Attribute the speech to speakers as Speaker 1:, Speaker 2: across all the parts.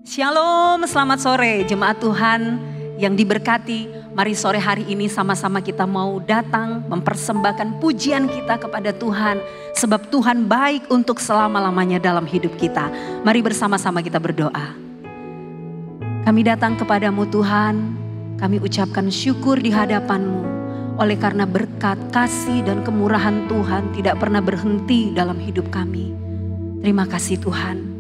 Speaker 1: Shalom, selamat sore jemaat Tuhan yang diberkati. Mari sore hari ini sama-sama kita mau datang mempersembahkan pujian kita kepada Tuhan. Sebab Tuhan baik untuk selama-lamanya dalam hidup kita. Mari bersama-sama kita berdoa. Kami datang kepadamu Tuhan, kami ucapkan syukur di hadapan-Mu. Oleh karena berkat, kasih dan kemurahan Tuhan tidak pernah berhenti dalam hidup kami. Terima kasih Tuhan.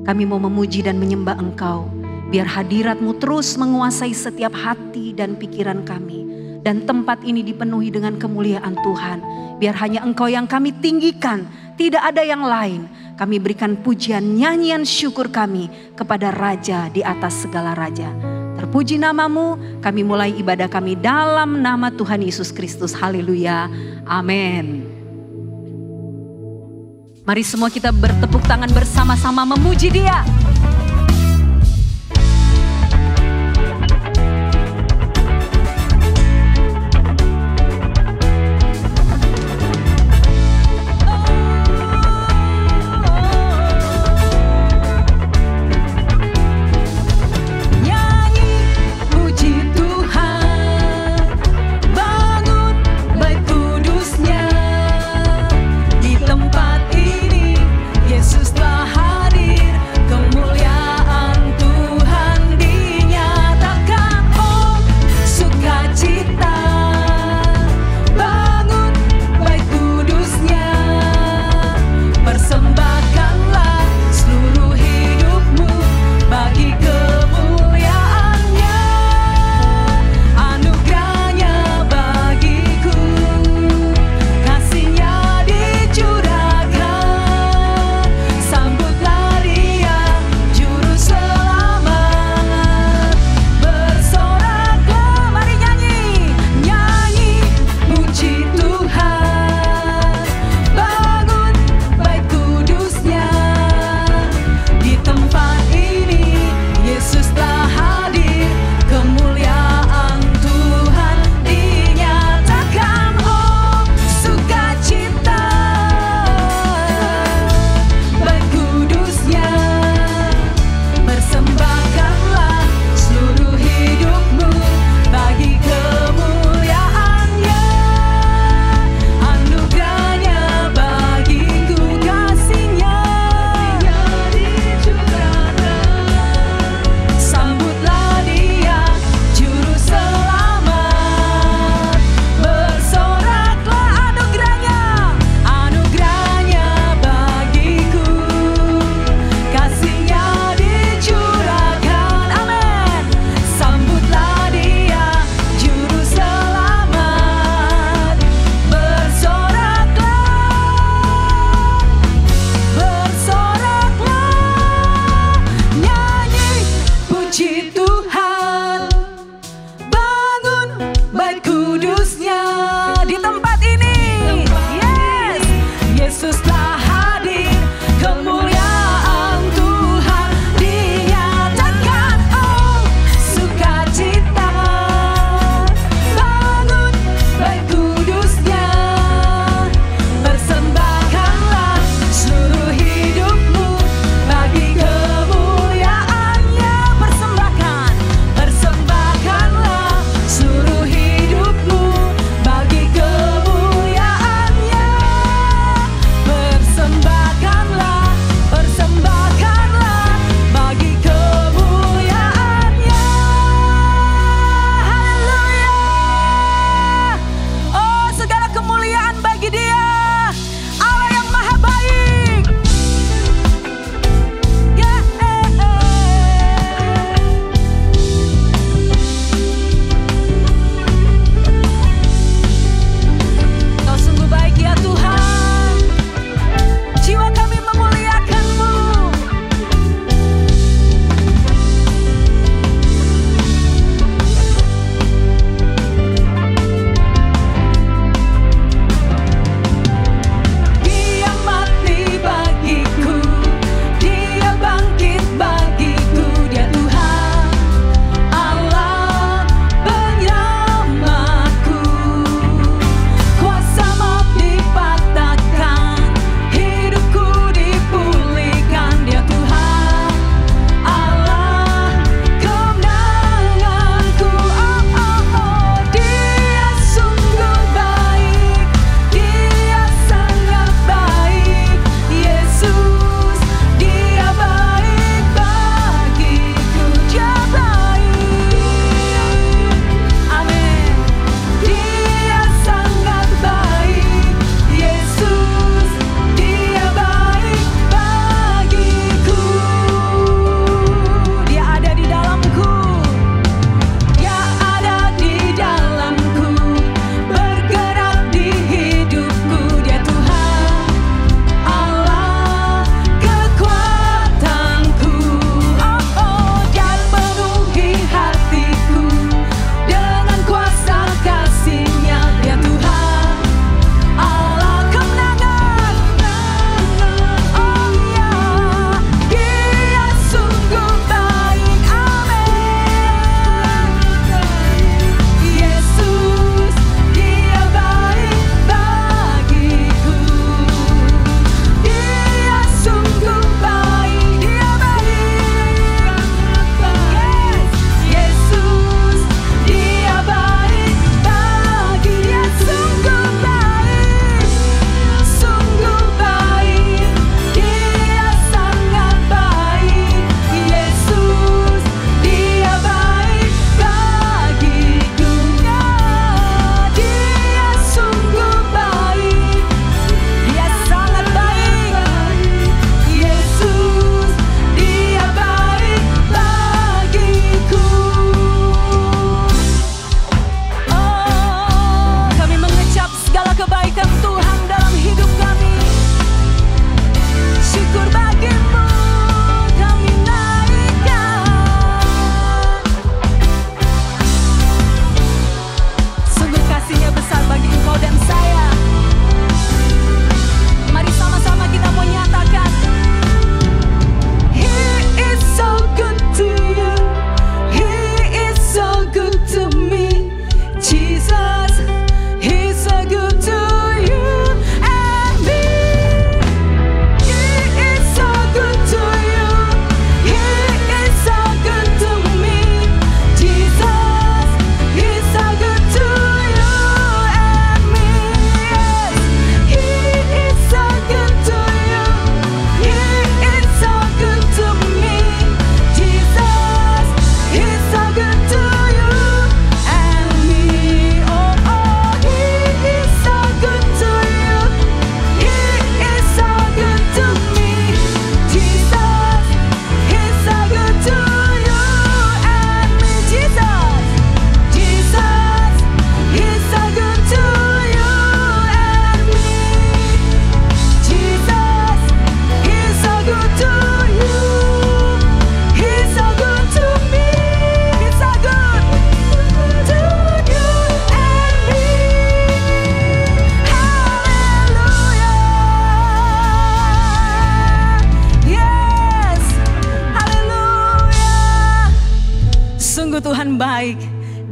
Speaker 1: Kami mau memuji dan menyembah Engkau. Biar hadirat-Mu terus menguasai setiap hati dan pikiran kami. Dan tempat ini dipenuhi dengan kemuliaan Tuhan. Biar hanya Engkau yang kami tinggikan. Tidak ada yang lain. Kami berikan pujian, nyanyian syukur kami kepada Raja di atas segala Raja. Terpuji nama-Mu. Kami mulai ibadah kami dalam nama Tuhan Yesus Kristus. Haleluya. Amin. Mari semua kita bertepuk tangan bersama-sama memuji Dia.
Speaker 2: Yesus telah hadir, kemuliaan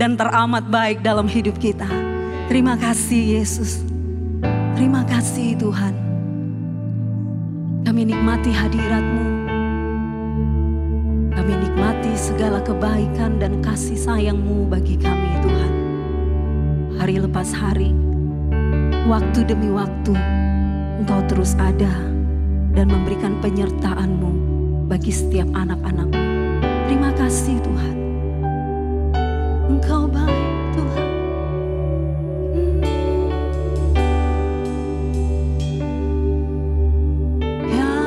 Speaker 1: dan teramat baik dalam hidup kita. Terima kasih Yesus. Terima kasih Tuhan. Kami nikmati hadirat-Mu. Kami nikmati segala kebaikan dan kasih sayang-Mu bagi kami Tuhan. Hari lepas hari, waktu demi waktu, Engkau terus ada dan memberikan penyertaan-Mu bagi setiap anak-anak-Mu. Terima kasih Tuhan. Engkau baik Tuhan.
Speaker 2: Allah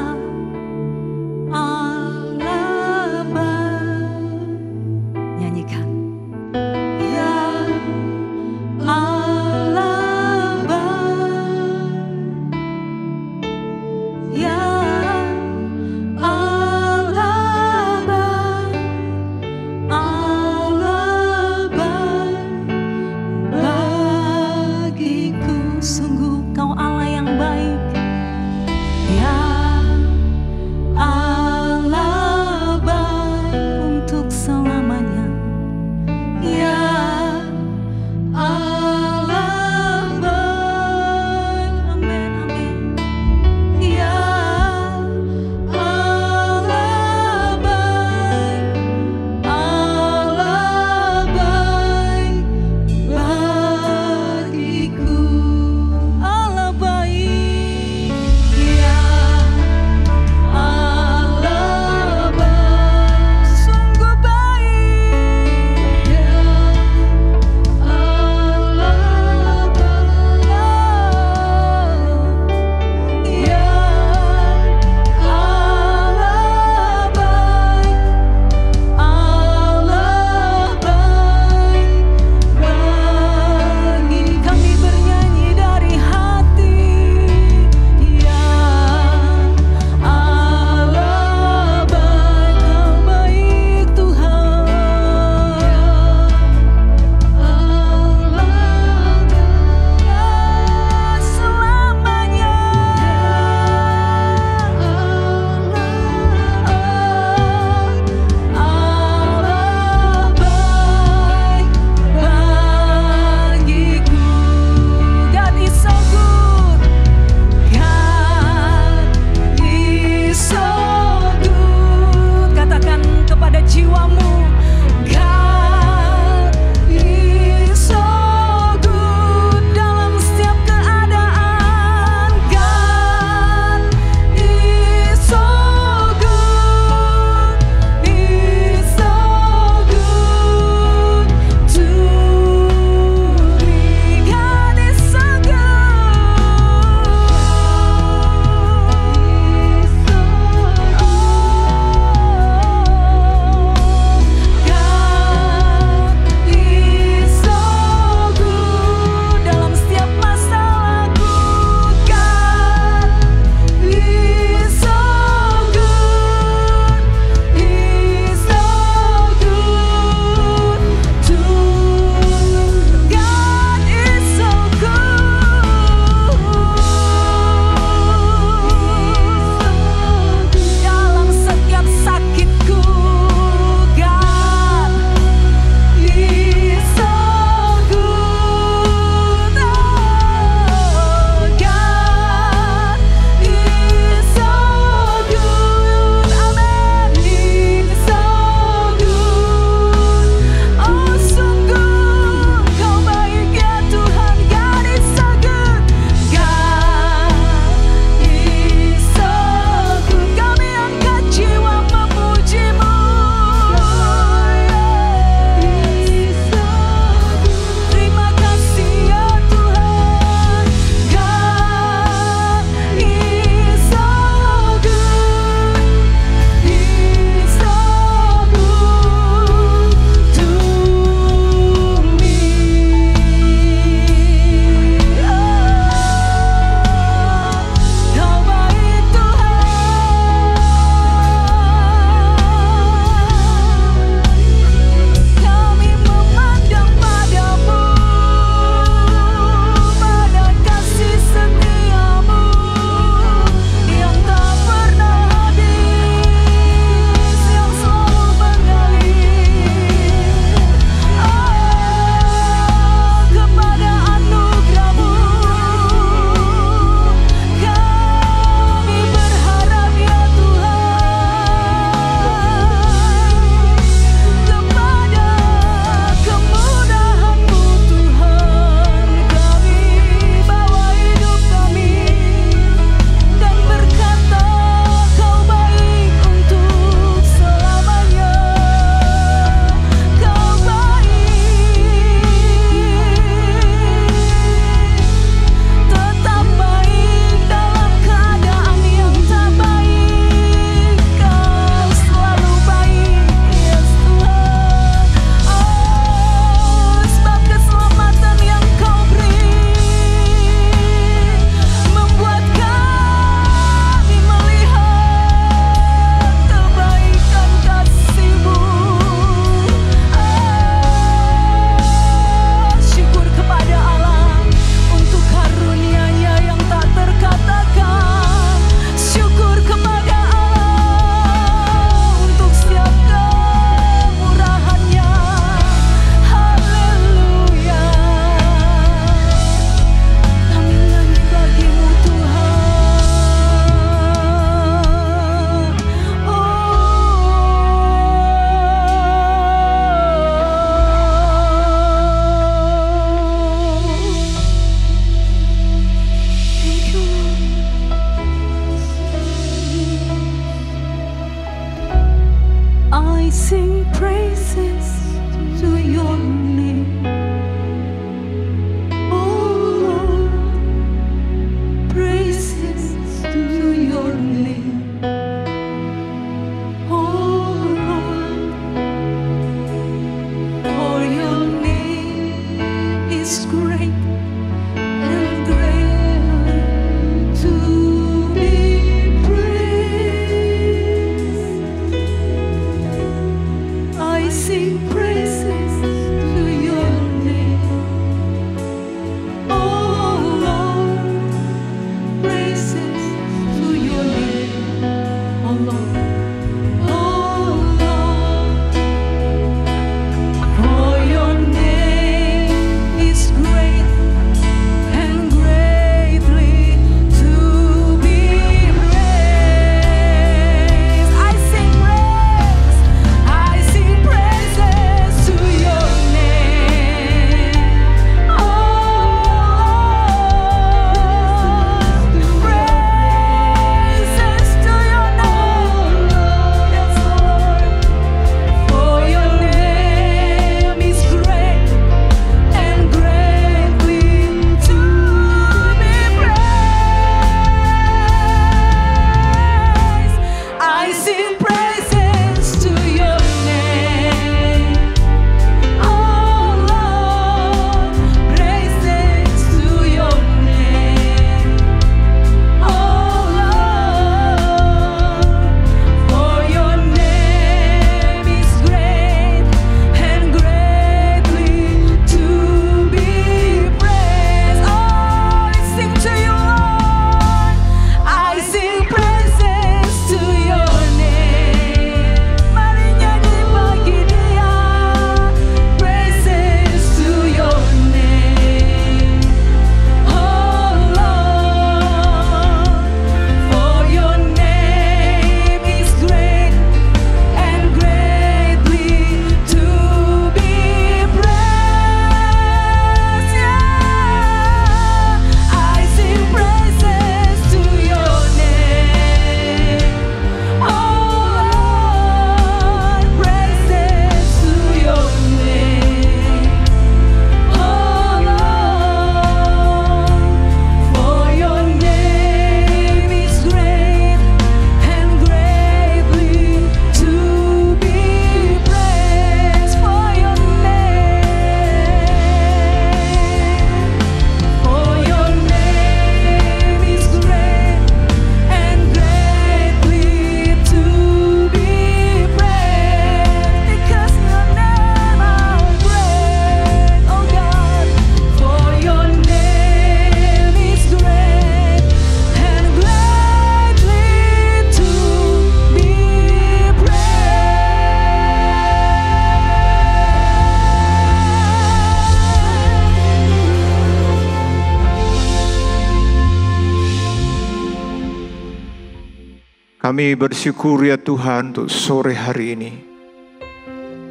Speaker 2: Kami bersyukur ya Tuhan untuk sore hari ini.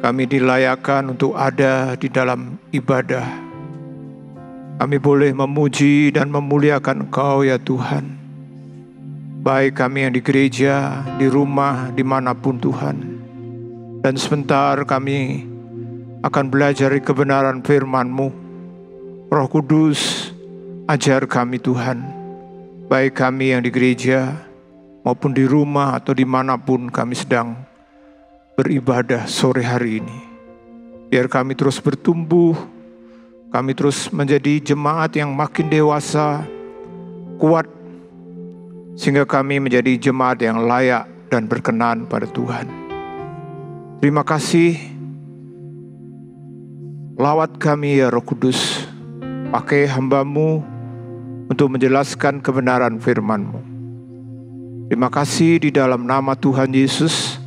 Speaker 2: Kami dilayakkan untuk ada di dalam ibadah. Kami boleh memuji dan memuliakan Engkau ya Tuhan. Baik kami yang di gereja, di rumah, dimanapun Tuhan. Dan sebentar kami akan belajar kebenaran firman-Mu. Roh Kudus, ajar kami Tuhan. Baik kami yang di gereja, maupun di rumah atau dimanapun kami sedang beribadah sore hari ini. Biar kami terus bertumbuh, kami terus menjadi jemaat yang makin dewasa, kuat, sehingga kami menjadi jemaat yang layak dan berkenan pada Tuhan. Terima kasih, lawat kami ya Roh Kudus, pakai hamba-Mu untuk menjelaskan kebenaran firman-Mu. Terima kasih, di dalam nama Tuhan Yesus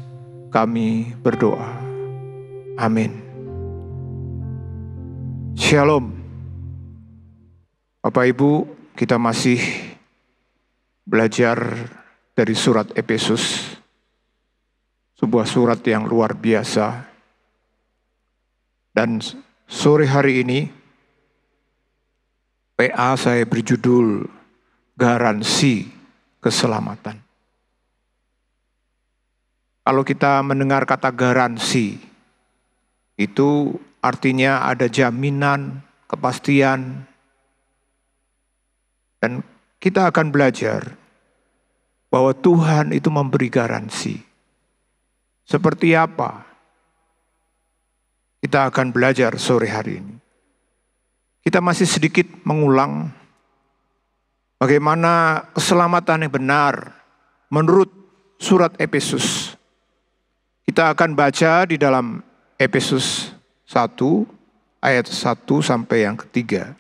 Speaker 2: kami berdoa. Amin. Shalom. Bapak Ibu, kita masih belajar dari surat Efesus. Sebuah surat yang luar biasa. Dan sore hari ini PA saya berjudul Garansi Keselamatan. Kalau kita mendengar kata garansi, itu artinya ada jaminan, kepastian. Dan kita akan belajar bahwa Tuhan itu memberi garansi. Seperti apa? Kita akan belajar sore hari ini. Kita masih sedikit mengulang bagaimana keselamatan yang benar menurut surat Efesus. Kita akan baca di dalam Efesus 1 ayat 1 sampai yang ketiga.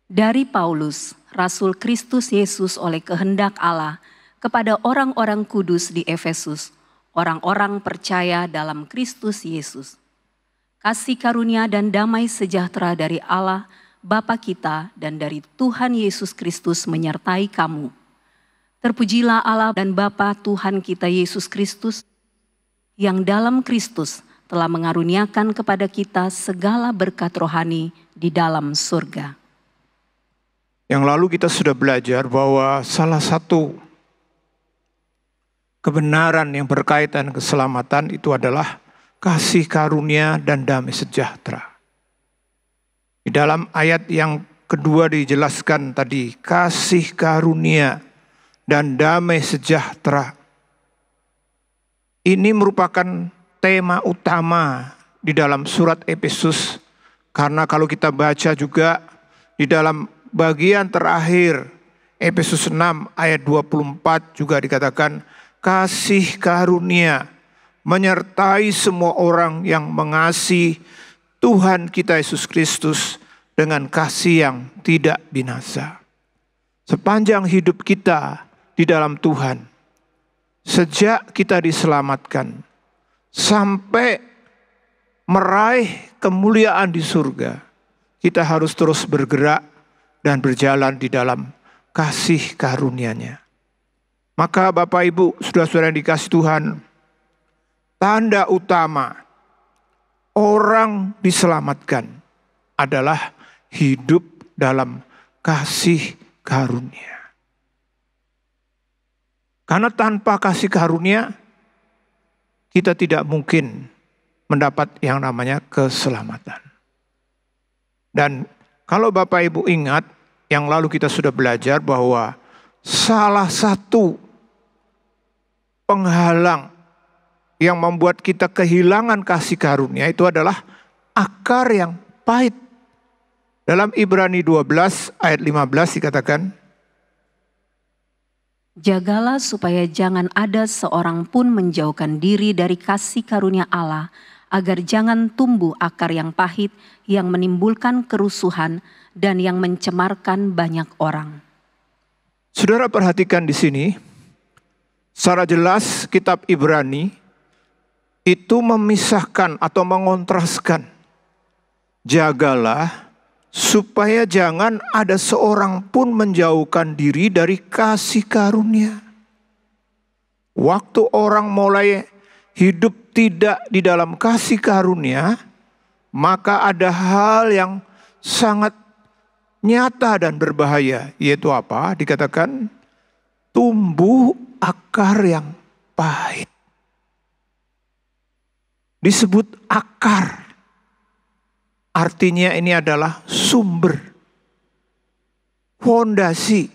Speaker 1: Dari Paulus, Rasul Kristus Yesus oleh kehendak Allah, kepada orang-orang kudus di Efesus, orang-orang percaya dalam Kristus Yesus. Kasih karunia dan damai sejahtera dari Allah, Bapa kita, dan dari Tuhan Yesus Kristus menyertai kamu. Terpujilah Allah dan Bapa Tuhan kita Yesus Kristus, yang dalam Kristus telah mengaruniakan kepada kita segala berkat rohani di dalam surga.
Speaker 2: Yang lalu kita sudah belajar bahwa salah satu kebenaran yang berkaitan keselamatan itu adalah kasih karunia dan damai sejahtera. Di dalam ayat yang kedua dijelaskan tadi, kasih karunia dan damai sejahtera. Ini merupakan tema utama di dalam surat Efesus. Karena kalau kita baca juga di dalam bagian terakhir Efesus 6 ayat 24 juga dikatakan kasih karunia menyertai semua orang yang mengasihi Tuhan kita Yesus Kristus dengan kasih yang tidak binasa. Sepanjang hidup kita di dalam Tuhan, sejak kita diselamatkan sampai meraih kemuliaan di surga, kita harus terus bergerak dan berjalan di dalam kasih karunia-Nya. Maka Bapak Ibu, saudara-saudara yang dikasihi Tuhan, tanda utama orang diselamatkan adalah hidup dalam kasih karunia. Karena tanpa kasih karunia, kita tidak mungkin mendapat yang namanya keselamatan. Dan kalau Bapak Ibu ingat, yang lalu kita sudah belajar bahwa salah satu penghalang yang membuat kita kehilangan kasih karunia itu adalah akar yang pahit. Dalam Ibrani 12 ayat 15 dikatakan,
Speaker 1: jagalah supaya jangan ada seorang pun menjauhkan diri dari kasih karunia Allah, agar jangan tumbuh akar yang pahit yang menimbulkan kerusuhan dan yang mencemarkan banyak orang.
Speaker 2: Saudara perhatikan di sini, secara jelas kitab Ibrani itu memisahkan atau mengontraskan. Jagalah supaya jangan ada seorang pun menjauhkan diri dari kasih karunia. Waktu orang mulai hidup tidak di dalam kasih karunia, maka ada hal yang sangat nyata dan berbahaya. Yaitu apa? Dikatakan tumbuh akar yang pahit. Disebut akar. Artinya ini adalah sumber, fondasi,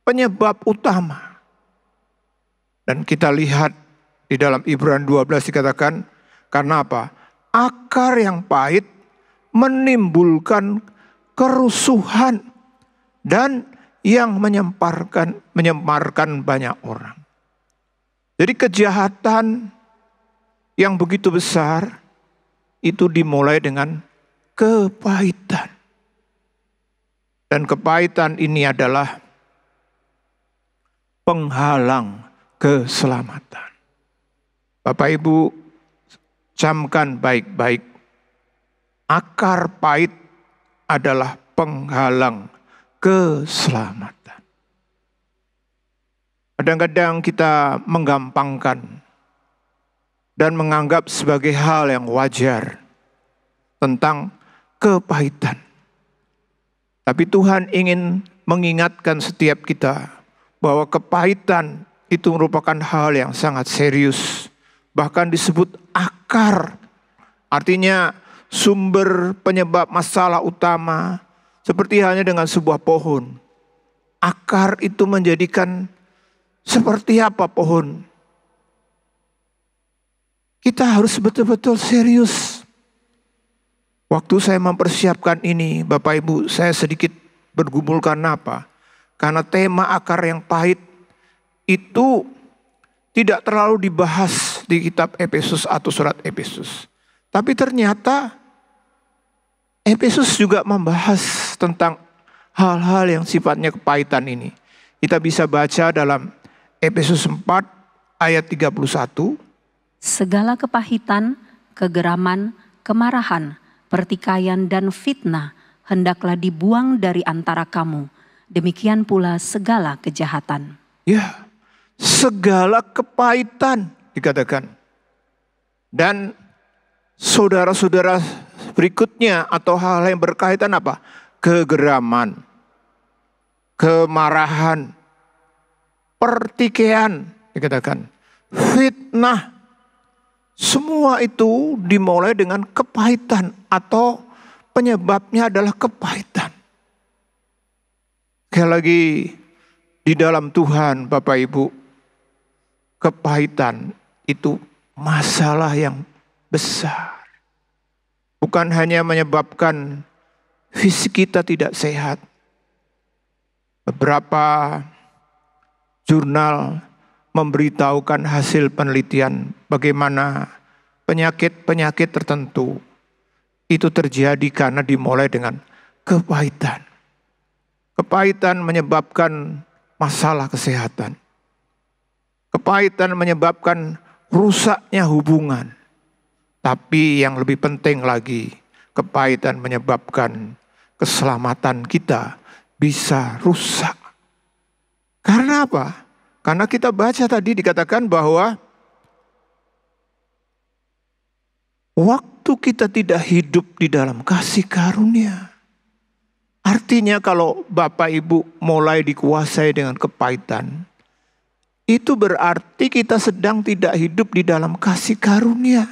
Speaker 2: penyebab utama. Dan kita lihat di dalam Ibrani 12 dikatakan, karena apa? Akar yang pahit menimbulkan kerusuhan dan yang menyemarkan banyak orang. Jadi kejahatan yang begitu besar itu dimulai dengan kepahitan. Dan kepahitan ini adalah penghalang keselamatan. Bapak Ibu, camkan baik-baik. Akar pahit adalah penghalang keselamatan. Kadang-kadang kita menggampangkan dan menganggap sebagai hal yang wajar tentang kepahitan. Tapi Tuhan ingin mengingatkan setiap kita bahwa kepahitan itu merupakan hal yang sangat serius. Bahkan disebut akar. Artinya sumber penyebab masalah utama. Seperti halnya dengan sebuah pohon. Akar itu menjadikan seperti apa pohon? Kita harus betul-betul serius. Waktu saya mempersiapkan ini, Bapak Ibu, saya sedikit bergumulkan apa? Karena tema akar yang pahit itu tidak terlalu dibahas di kitab Efesus atau surat Efesus. Tapi ternyata Efesus juga membahas tentang hal-hal yang sifatnya kepahitan ini. Kita bisa baca dalam Efesus 4 ayat 31.
Speaker 1: Segala kepahitan, kegeraman, kemarahan, pertikaian dan fitnah hendaklah dibuang dari antara kamu. Demikian pula segala kejahatan.
Speaker 2: Ya, segala kepahitan dikatakan. Dan saudara-saudara berikutnya atau hal yang berkaitan apa? Kegeraman, kemarahan, pertikaian dikatakan, fitnah. Semua itu dimulai dengan kepahitan atau penyebabnya adalah kepahitan. Sekali lagi, di dalam Tuhan Bapak Ibu, kepahitan itu masalah yang besar. Bukan hanya menyebabkan fisik kita tidak sehat. Beberapa jurnal memberitahukan hasil penelitian bagaimana penyakit-penyakit tertentu itu terjadi karena dimulai dengan kepahitan. Kepahitan menyebabkan masalah kesehatan. Kepahitan menyebabkan rusaknya hubungan. Tapi yang lebih penting lagi, kepahitan menyebabkan keselamatan kita bisa rusak. Karena apa? Karena kita baca tadi dikatakan bahwa waktu kita tidak hidup di dalam kasih karunia. Artinya kalau Bapak Ibu mulai dikuasai dengan kepahitan, itu berarti kita sedang tidak hidup di dalam kasih karunia.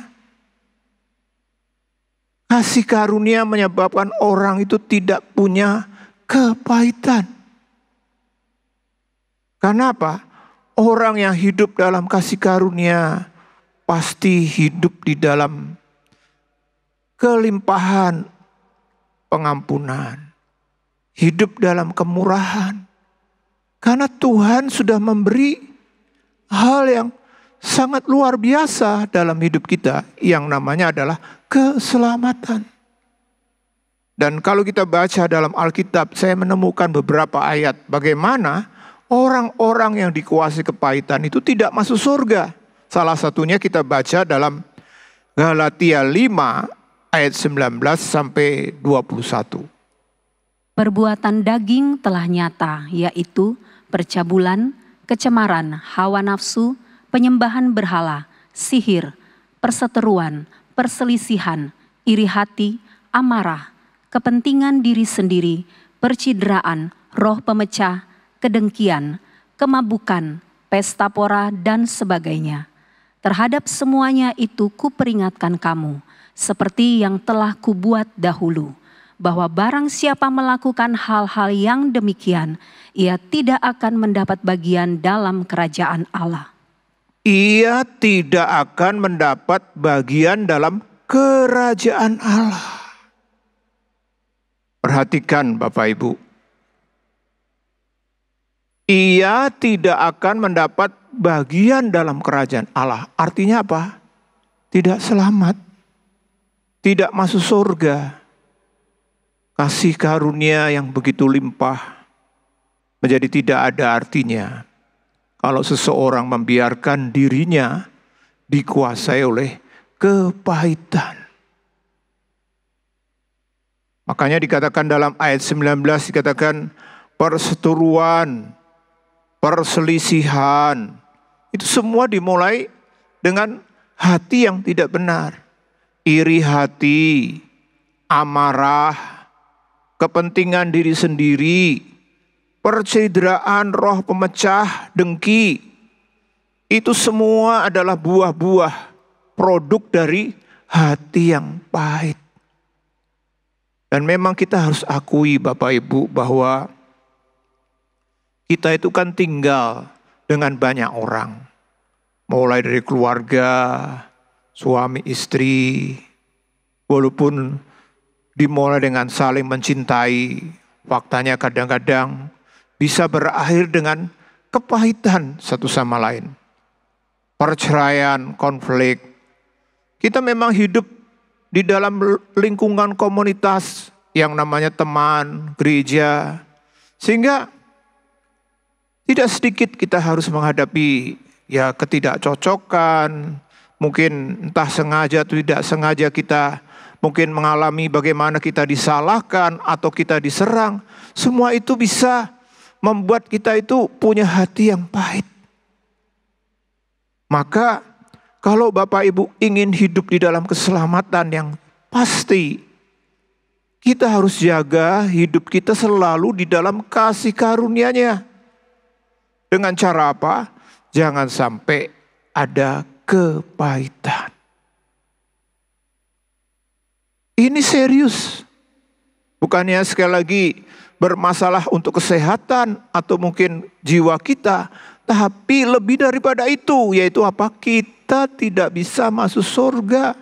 Speaker 2: Kasih karunia menyebabkan orang itu tidak punya kepahitan. Karena apa? Orang yang hidup dalam kasih karunia pasti hidup di dalam kelimpahan pengampunan. Hidup dalam kemurahan. Karena Tuhan sudah memberi hal yang sangat luar biasa dalam hidup kita. Yang namanya adalah keselamatan. Dan kalau kita baca dalam Alkitab, saya menemukan beberapa ayat bagaimana orang-orang yang dikuasai kepahitan itu tidak masuk surga. Salah satunya kita baca dalam Galatia 5 ayat 19 sampai 21.
Speaker 1: Perbuatan daging telah nyata, yaitu percabulan, kecemaran, hawa nafsu, penyembahan berhala, sihir, perseteruan, perselisihan, iri hati, amarah, kepentingan diri sendiri, percideraan, roh pemecah, kedengkian, kemabukan, pesta pora, dan sebagainya. Terhadap semuanya itu kuperingatkan kamu, seperti yang telah kubuat dahulu, bahwa barang siapa melakukan hal-hal yang demikian, ia tidak akan mendapat bagian dalam kerajaan Allah.
Speaker 2: Ia tidak akan mendapat bagian dalam kerajaan Allah. Perhatikan Bapak Ibu. Ia tidak akan mendapat bagian dalam kerajaan Allah. Artinya apa? Tidak selamat. Tidak masuk surga. Kasih karunia yang begitu limpah menjadi tidak ada artinya kalau seseorang membiarkan dirinya dikuasai oleh kepahitan. Makanya dikatakan dalam ayat 19, dikatakan perseteruan, perselisihan, itu semua dimulai dengan hati yang tidak benar. Iri hati, amarah, kepentingan diri sendiri, percideraan, roh pemecah, dengki. Itu semua adalah buah-buah produk dari hati yang pahit. Dan memang kita harus akui Bapak Ibu bahwa kita itu kan tinggal dengan banyak orang. Mulai dari keluarga, suami istri, walaupun dimulai dengan saling mencintai, faktanya kadang-kadang bisa berakhir dengan kepahitan satu sama lain. Perceraian, konflik. Kita memang hidup di dalam lingkungan komunitas yang namanya teman, gereja. Sehingga tidak sedikit kita harus menghadapi ketidakcocokan. Mungkin entah sengaja atau tidak sengaja kita mungkin mengalami bagaimana kita disalahkan atau kita diserang. Semua itu bisa membuat kita itu punya hati yang pahit. Maka kalau Bapak Ibu ingin hidup di dalam keselamatan yang pasti, kita harus jaga hidup kita selalu di dalam kasih karunia-Nya. Dengan cara apa? Jangan sampai ada kepahitan. Ini serius. Bukannya sekali lagi bermasalah untuk kesehatan atau mungkin jiwa kita. Tapi lebih daripada itu, yaitu apa? Kita tidak bisa masuk surga.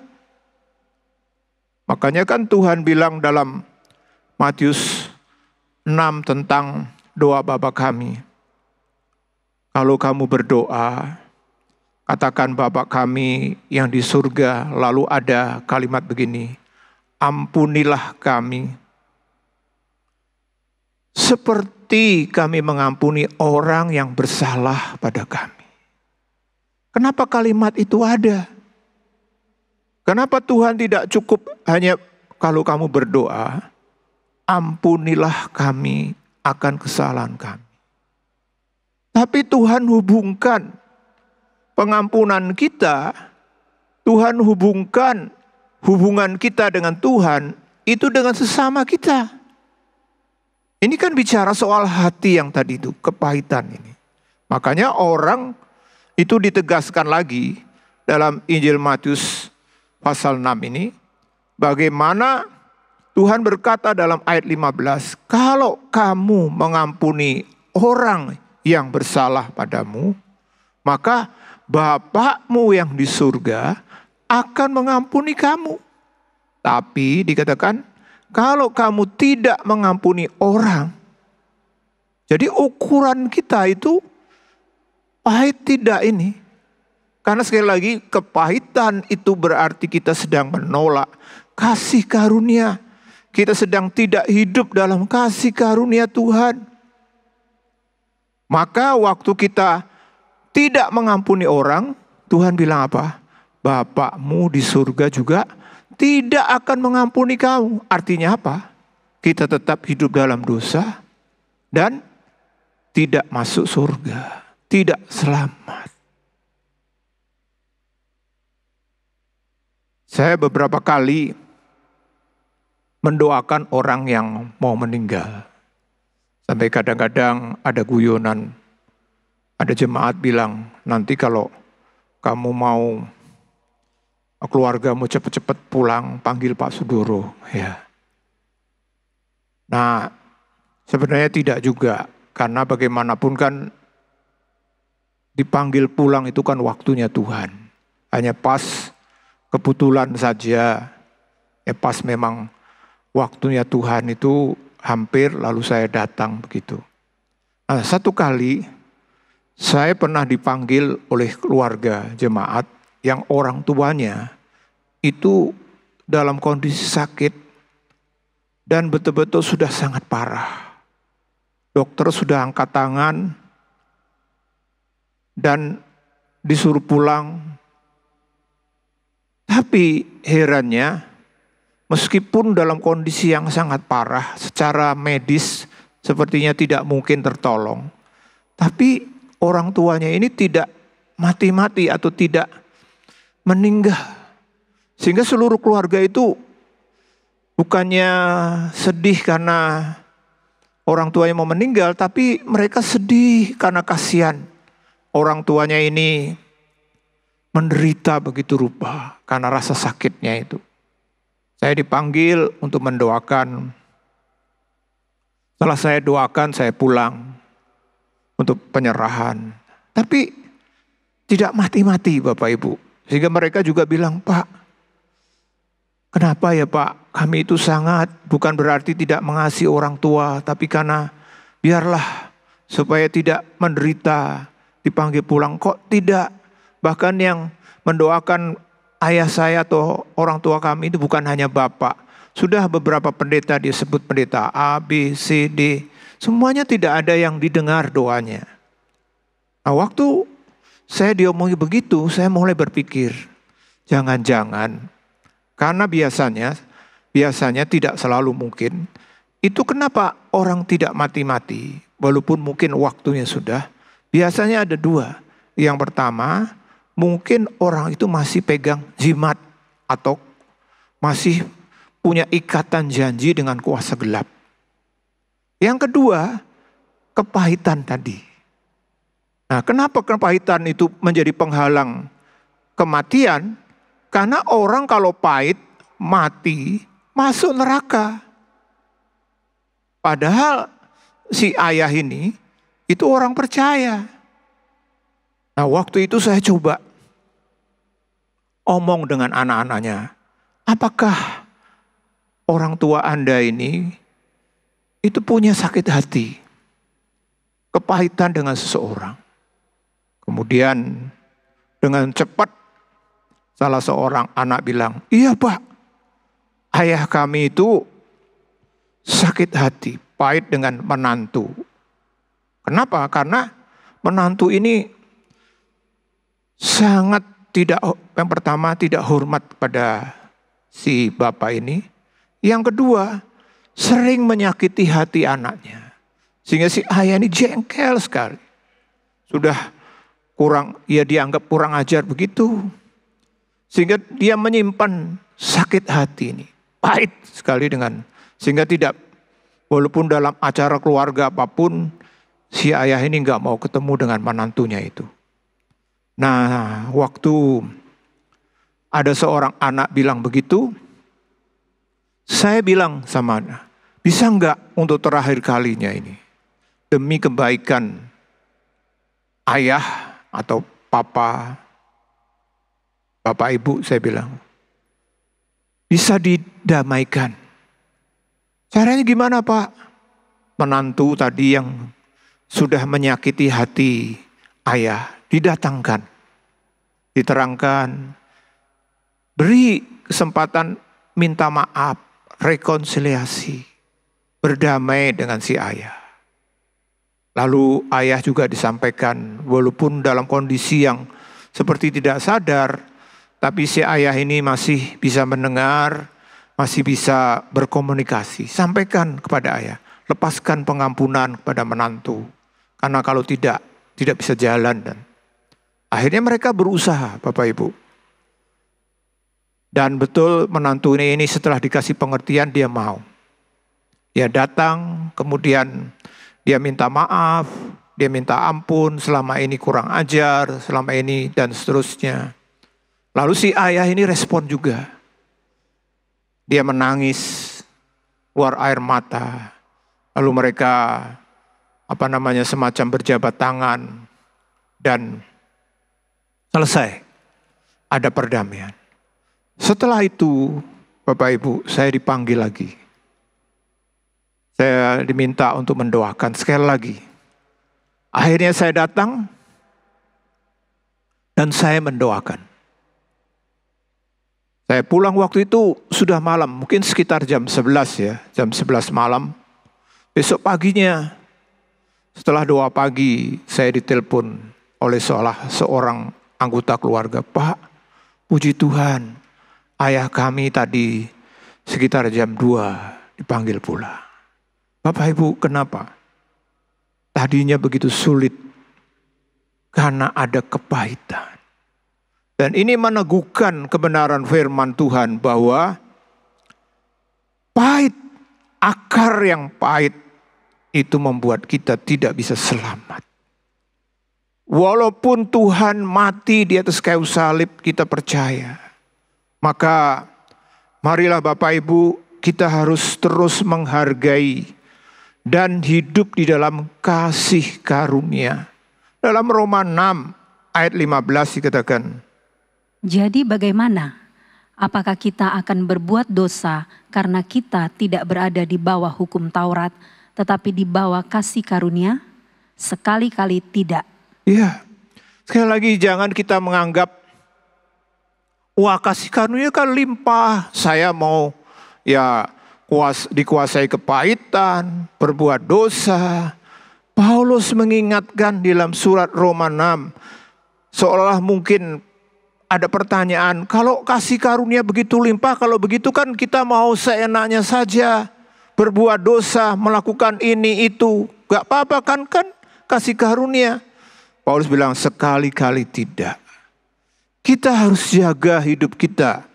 Speaker 2: Makanya kan Tuhan bilang dalam Matius 6 tentang doa Bapa kami. Kalau kamu berdoa, katakan Bapa kami yang di surga, lalu ada kalimat begini. Ampunilah kami seperti kami mengampuni orang yang bersalah pada kami. Kenapa kalimat itu ada? Kenapa Tuhan tidak cukup hanya kalau kamu berdoa, ampunilah kami akan kesalahan kami. Tapi Tuhan hubungkan pengampunan kita, Tuhan hubungkan hubungan kita dengan Tuhan itu dengan sesama kita. Ini kan bicara soal hati yang tadi itu, kepahitan ini. Makanya orang itu ditegaskan lagi dalam Injil Matius pasal 6 ini. Bagaimana Tuhan berkata dalam ayat 15, kalau kamu mengampuni orang yang bersalah padamu, maka Bapakmu yang di surga akan mengampuni kamu. Tapi dikatakan, kalau kamu tidak mengampuni orang, jadi ukuran kita itu pahit tidak ini. Karena sekali lagi kepahitan itu berarti kita sedang menolak kasih karunia. Kita sedang tidak hidup dalam kasih karunia Tuhan. Maka waktu kita tidak mengampuni orang, Tuhan bilang apa? Bapakmu di surga juga tidak akan mengampuni kamu. Artinya apa? Kita tetap hidup dalam dosa dan tidak masuk surga. tidak selamat. Saya beberapa kali mendoakan orang yang mau meninggal. Sampai kadang-kadang ada guyonan, ada jemaat bilang, nanti kalau kamu mau keluargamu cepat-cepat pulang, panggil Pak Sudoro. Ya. Nah, sebenarnya tidak juga, karena bagaimanapun kan dipanggil pulang itu kan waktunya Tuhan. Hanya pas kebetulan saja, pas memang waktunya Tuhan itu hampir lalu saya datang begitu. Nah, satu kali saya pernah dipanggil oleh keluarga jemaat yang orang tuanya itu dalam kondisi sakit dan betul-betul sudah sangat parah. Dokter sudah angkat tangan dan disuruh pulang. Tapi herannya, meskipun dalam kondisi yang sangat parah, secara medis sepertinya tidak mungkin tertolong. Tapi orang tuanya ini tidak mati-mati atau tidak meninggal. Sehingga seluruh keluarga itu bukannya sedih karena orang tuanya mau meninggal, tapi mereka sedih karena kasihan orang tuanya ini menderita begitu rupa karena rasa sakitnya itu. Saya dipanggil untuk mendoakan. Setelah saya doakan, saya pulang untuk penyerahan. Tapi tidak mati-mati Bapak Ibu. Sehingga mereka juga bilang, Pak, kenapa ya Pak? Kami itu sangat, bukan berarti tidak mengasihi orang tua, tapi karena biarlah supaya tidak menderita, dipanggil pulang. Kok tidak? Bahkan yang mendoakan ayah saya atau orang tua kami itu bukan hanya Bapak. Sudah beberapa pendeta disebut pendeta A, B, C, D. Semuanya tidak ada yang didengar doanya. Nah, waktu saya diomongi begitu, saya mulai berpikir, jangan-jangan karena biasanya tidak selalu mungkin. Itu kenapa orang tidak mati-mati, walaupun mungkin waktunya sudah. Biasanya ada dua. Yang pertama, mungkin orang itu masih pegang jimat atau masih punya ikatan janji dengan kuasa gelap. Yang kedua, kepahitan tadi. Nah, kenapa kepahitan itu menjadi penghalang kematian? Karena orang kalau pahit, mati, masuk neraka. Padahal si ayah ini, itu orang percaya. Nah, waktu itu saya coba omong dengan anak-anaknya. Apakah orang tua Anda ini itu punya sakit hati, kepahitan dengan seseorang? Kemudian dengan cepat salah seorang anak bilang, iya Pak, ayah kami itu sakit hati, pahit dengan menantu. Kenapa? Karena menantu ini sangat tidak, yang pertama tidak hormat pada si bapak ini. Yang kedua, sering menyakiti hati anaknya. Sehingga si ayah ini jengkel sekali. Sudah ia dianggap kurang ajar begitu. Sehingga dia menyimpan sakit hati ini. Pahit sekali sehingga tidak, walaupun dalam acara keluarga apapun, si ayah ini nggak mau ketemu dengan menantunya itu. Nah, waktu ada seorang anak bilang begitu, saya bilang sama anak, bisa nggak untuk terakhir kalinya ini, demi kebaikan ayah atau bapak ibu, saya bilang, bisa didamaikan. Caranya gimana Pak? Menantu tadi yang sudah menyakiti hati ayah, didatangkan, diterangkan, beri kesempatan minta maaf, rekonsiliasi, berdamai dengan si ayah. Lalu ayah juga disampaikan, walaupun dalam kondisi yang seperti tidak sadar, tapi si ayah ini masih bisa mendengar, masih bisa berkomunikasi. Sampaikan kepada ayah, lepaskan pengampunan kepada menantu. Karena kalau tidak, tidak bisa jalan. Dan akhirnya mereka berusaha, Bapak Ibu. Dan betul menantu ini setelah dikasih pengertian dia mau. Dia datang, kemudian dia minta maaf, dia minta ampun, selama ini kurang ajar, selama ini dan seterusnya. Lalu si ayah ini respon juga. Dia menangis, keluar air mata. Lalu mereka semacam berjabat tangan dan selesai. Ada perdamaian. Setelah itu, Bapak Ibu, saya dipanggil lagi. Saya diminta untuk mendoakan sekali lagi. Akhirnya saya datang dan saya mendoakan. Saya pulang waktu itu sudah malam, mungkin sekitar jam 11 ya, jam 11 malam. Besok paginya, setelah doa pagi, saya ditelepon oleh seorang anggota keluarga. Pak, puji Tuhan, ayah kami tadi sekitar jam 2 dipanggil pula. Bapak Ibu, kenapa? Tadinya begitu sulit karena ada kepahitan. Dan ini meneguhkan kebenaran firman Tuhan bahwa pahit, akar yang pahit itu membuat kita tidak bisa selamat. Walaupun Tuhan mati di atas kayu salib, kita percaya. Maka marilah Bapak Ibu, kita harus terus menghargai dan hidup di dalam kasih karunia. Dalam Roma 6 ayat 15 dikatakan,
Speaker 1: jadi bagaimana? Apakah kita akan berbuat dosa karena kita tidak berada di bawah hukum Taurat, tetapi di bawah kasih karunia? Sekali-kali tidak.
Speaker 2: Iya, sekali lagi jangan kita menganggap, wah kasih karunia kan limpah, saya mau dikuasai kepahitan, berbuat dosa. Paulus mengingatkan di dalam surat Roma 6, seolah mungkin ada pertanyaan, kalau kasih karunia begitu limpah, kalau begitu kan kita mau seenaknya saja berbuat dosa, melakukan ini itu. Gak apa-apa kan kasih karunia. Paulus bilang sekali-kali tidak. Kita harus jaga hidup kita.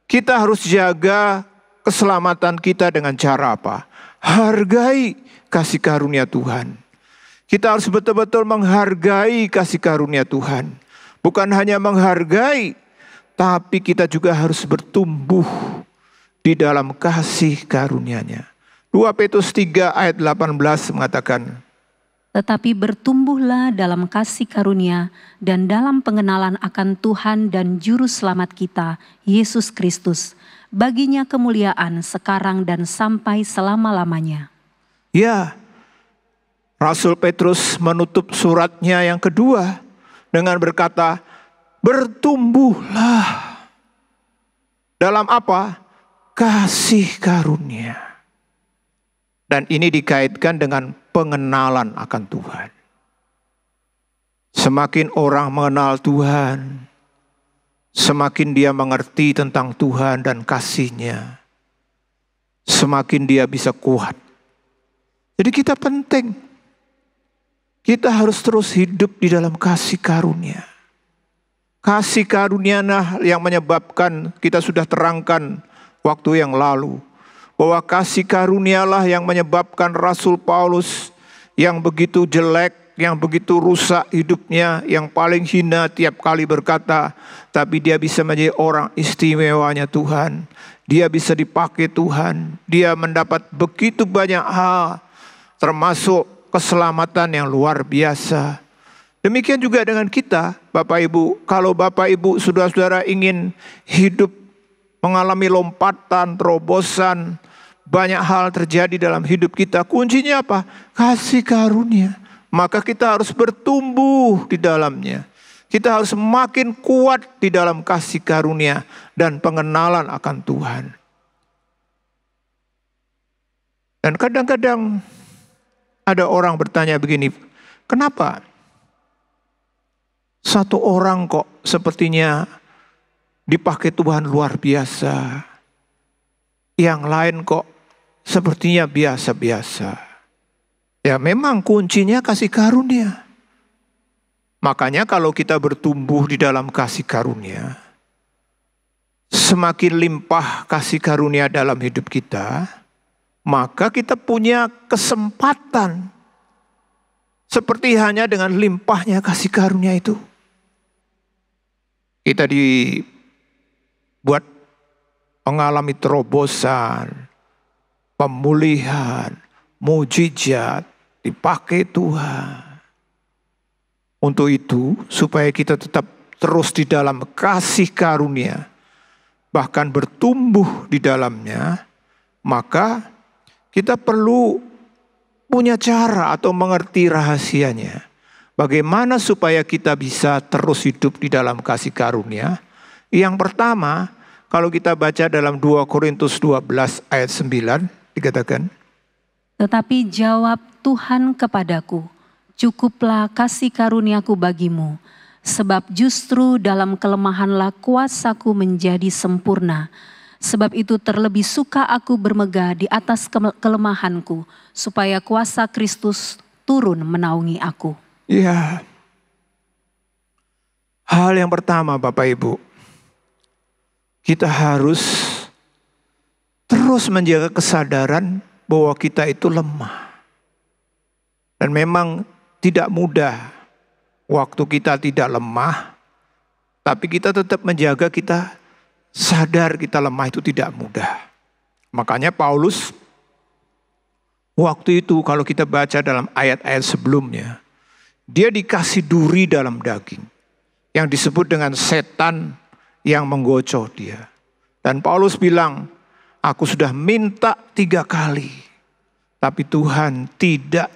Speaker 2: Kita harus jaga keselamatan kita dengan cara apa? Hargai kasih karunia Tuhan. Kita harus betul-betul menghargai kasih karunia Tuhan. Bukan hanya menghargai, tapi kita juga harus bertumbuh di dalam kasih karunia-Nya. 2 Petrus 3 ayat 18 mengatakan,
Speaker 1: tetapi bertumbuhlah dalam kasih karunia dan dalam pengenalan akan Tuhan dan Juru Selamat kita, Yesus Kristus. Baginya kemuliaan sekarang dan sampai selama-lamanya.
Speaker 2: Ya, Rasul Petrus menutup suratnya yang kedua dengan berkata, bertumbuhlah. Dalam apa? Kasih karunia. Dan ini dikaitkan dengan pengenalan akan Tuhan. Semakin orang mengenal Tuhan, semakin dia mengerti tentang Tuhan dan kasih-Nya, semakin dia bisa kuat. Jadi kita penting. Kita harus terus hidup di dalam kasih karunia. Kasih karunia yang menyebabkan, kita sudah terangkan waktu yang lalu, bahwa kasih karunialah yang menyebabkan Rasul Paulus yang begitu jelek, yang begitu rusak hidupnya, yang paling hina tiap kali berkata, tapi dia bisa menjadi orang istimewanya Tuhan. Dia bisa dipakai Tuhan. Dia mendapat begitu banyak hal, termasuk keselamatan yang luar biasa. Demikian juga dengan kita, Bapak Ibu. Kalau Bapak Ibu, saudara-saudara ingin hidup mengalami lompatan, terobosan, banyak hal terjadi dalam hidup kita. Kuncinya apa? Kasih karunia. Maka kita harus bertumbuh di dalamnya. Kita harus makin kuat di dalam kasih karunia dan pengenalan akan Tuhan. Dan kadang-kadang ada orang bertanya begini, kenapa satu orang kok sepertinya dipakai Tuhan luar biasa, yang lain kok sepertinya biasa-biasa? Ya memang kuncinya kasih karunia. Makanya kalau kita bertumbuh di dalam kasih karunia, semakin limpah kasih karunia dalam hidup kita, maka kita punya kesempatan seperti hanya dengan limpahnya kasih karunia itu. Kita dibuat mengalami terobosan, pemulihan, mujizat, dipakai Tuhan. Untuk itu, supaya kita tetap terus di dalam kasih karunia, bahkan bertumbuh di dalamnya, maka kita perlu punya cara atau mengerti rahasianya. Bagaimana supaya kita bisa terus hidup di dalam kasih karunia? Yang pertama, kalau kita baca dalam 2 Korintus 12 ayat 9, dikatakan,
Speaker 1: Tetapi jawab Tuhan kepadaku, cukuplah kasih karuniaku bagimu, sebab justru dalam kelemahanlah kuasaku menjadi sempurna. Sebab itu terlebih suka aku bermegah di atas kelemahanku, supaya kuasa Kristus turun menaungi aku.
Speaker 2: Ya, hal yang pertama Bapak Ibu, kita harus terus menjaga kesadaran bahwa kita itu lemah. Dan memang tidak mudah waktu kita tidak lemah, tapi kita tetap menjaga kita sadar kita lemah itu tidak mudah. Makanya Paulus waktu itu kalau kita baca dalam ayat-ayat sebelumnya, dia dikasih duri dalam daging yang disebut dengan setan yang menggocok dia. Dan Paulus bilang, aku sudah minta 3 kali, tapi Tuhan tidak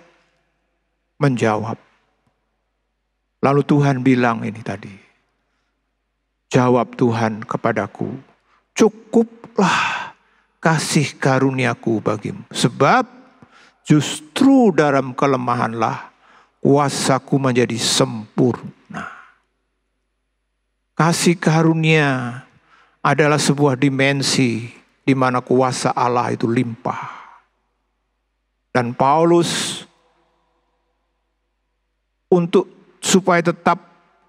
Speaker 2: menjawab. Lalu Tuhan bilang ini tadi, jawab Tuhan kepadaku, cukuplah kasih karuniaku bagimu. Sebab justru dalam kelemahanlah kuasaku menjadi sempurna. Kasih karunia adalah sebuah dimensi di mana kuasa Allah itu limpah. Dan Paulus untuk supaya tetap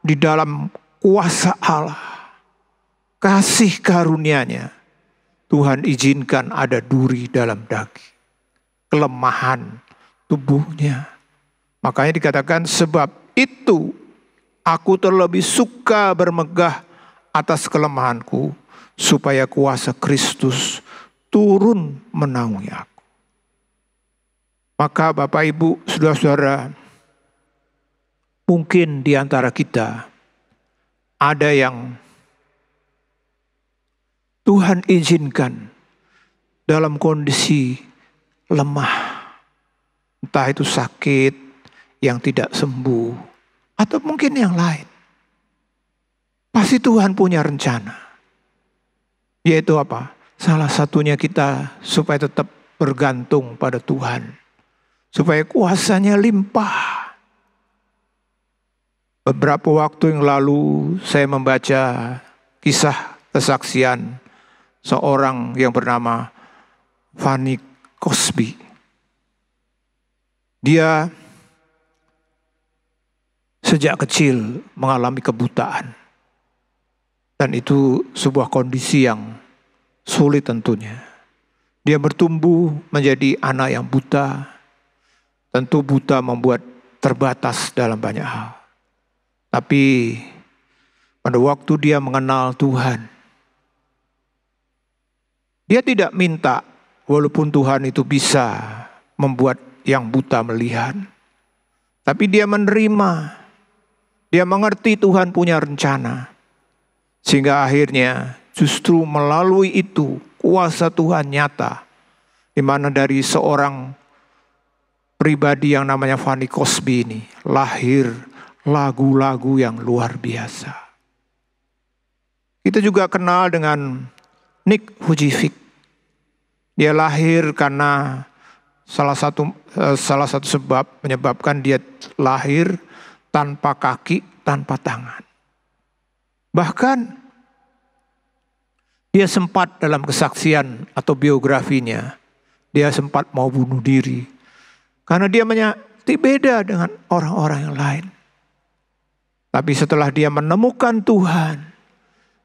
Speaker 2: di dalam kuasa Allah, kasih karunia-Nya, Tuhan izinkan ada duri dalam daging, kelemahan tubuhnya. Makanya dikatakan, sebab itu aku terlebih suka bermegah atas kelemahanku, supaya kuasa Kristus turun menaungi aku. Maka Bapak Ibu, saudara-saudara, mungkin di antara kita ada yang Tuhan izinkan dalam kondisi lemah. Entah itu sakit yang tidak sembuh, atau mungkin yang lain. Pasti Tuhan punya rencana. Yaitu apa? Salah satunya kita supaya tetap bergantung pada Tuhan. Supaya kuasanya limpah. Beberapa waktu yang lalu saya membaca kisah kesaksian seorang yang bernama Fanny Crosby. Dia sejak kecil mengalami kebutaan. Dan itu sebuah kondisi yang sulit tentunya. Dia bertumbuh menjadi anak yang buta. Tentu buta membuat terbatas dalam banyak hal. Tapi pada waktu dia mengenal Tuhan, dia tidak minta walaupun Tuhan itu bisa membuat yang buta melihat. Tapi dia menerima, dia mengerti Tuhan punya rencana. Sehingga akhirnya justru melalui itu kuasa Tuhan nyata. Di mana dari seorang pribadi yang namanya Fanny Crosby ini lahir lagu-lagu yang luar biasa. Kita juga kenal dengan Nick Vujicic. Dia lahir karena salah satu sebab menyebabkan dia lahir tanpa kaki, tanpa tangan. Bahkan dia sempat dalam kesaksian atau biografinya, dia sempat mau bunuh diri. Karena dia beda dengan orang-orang yang lain. Tapi setelah dia menemukan Tuhan,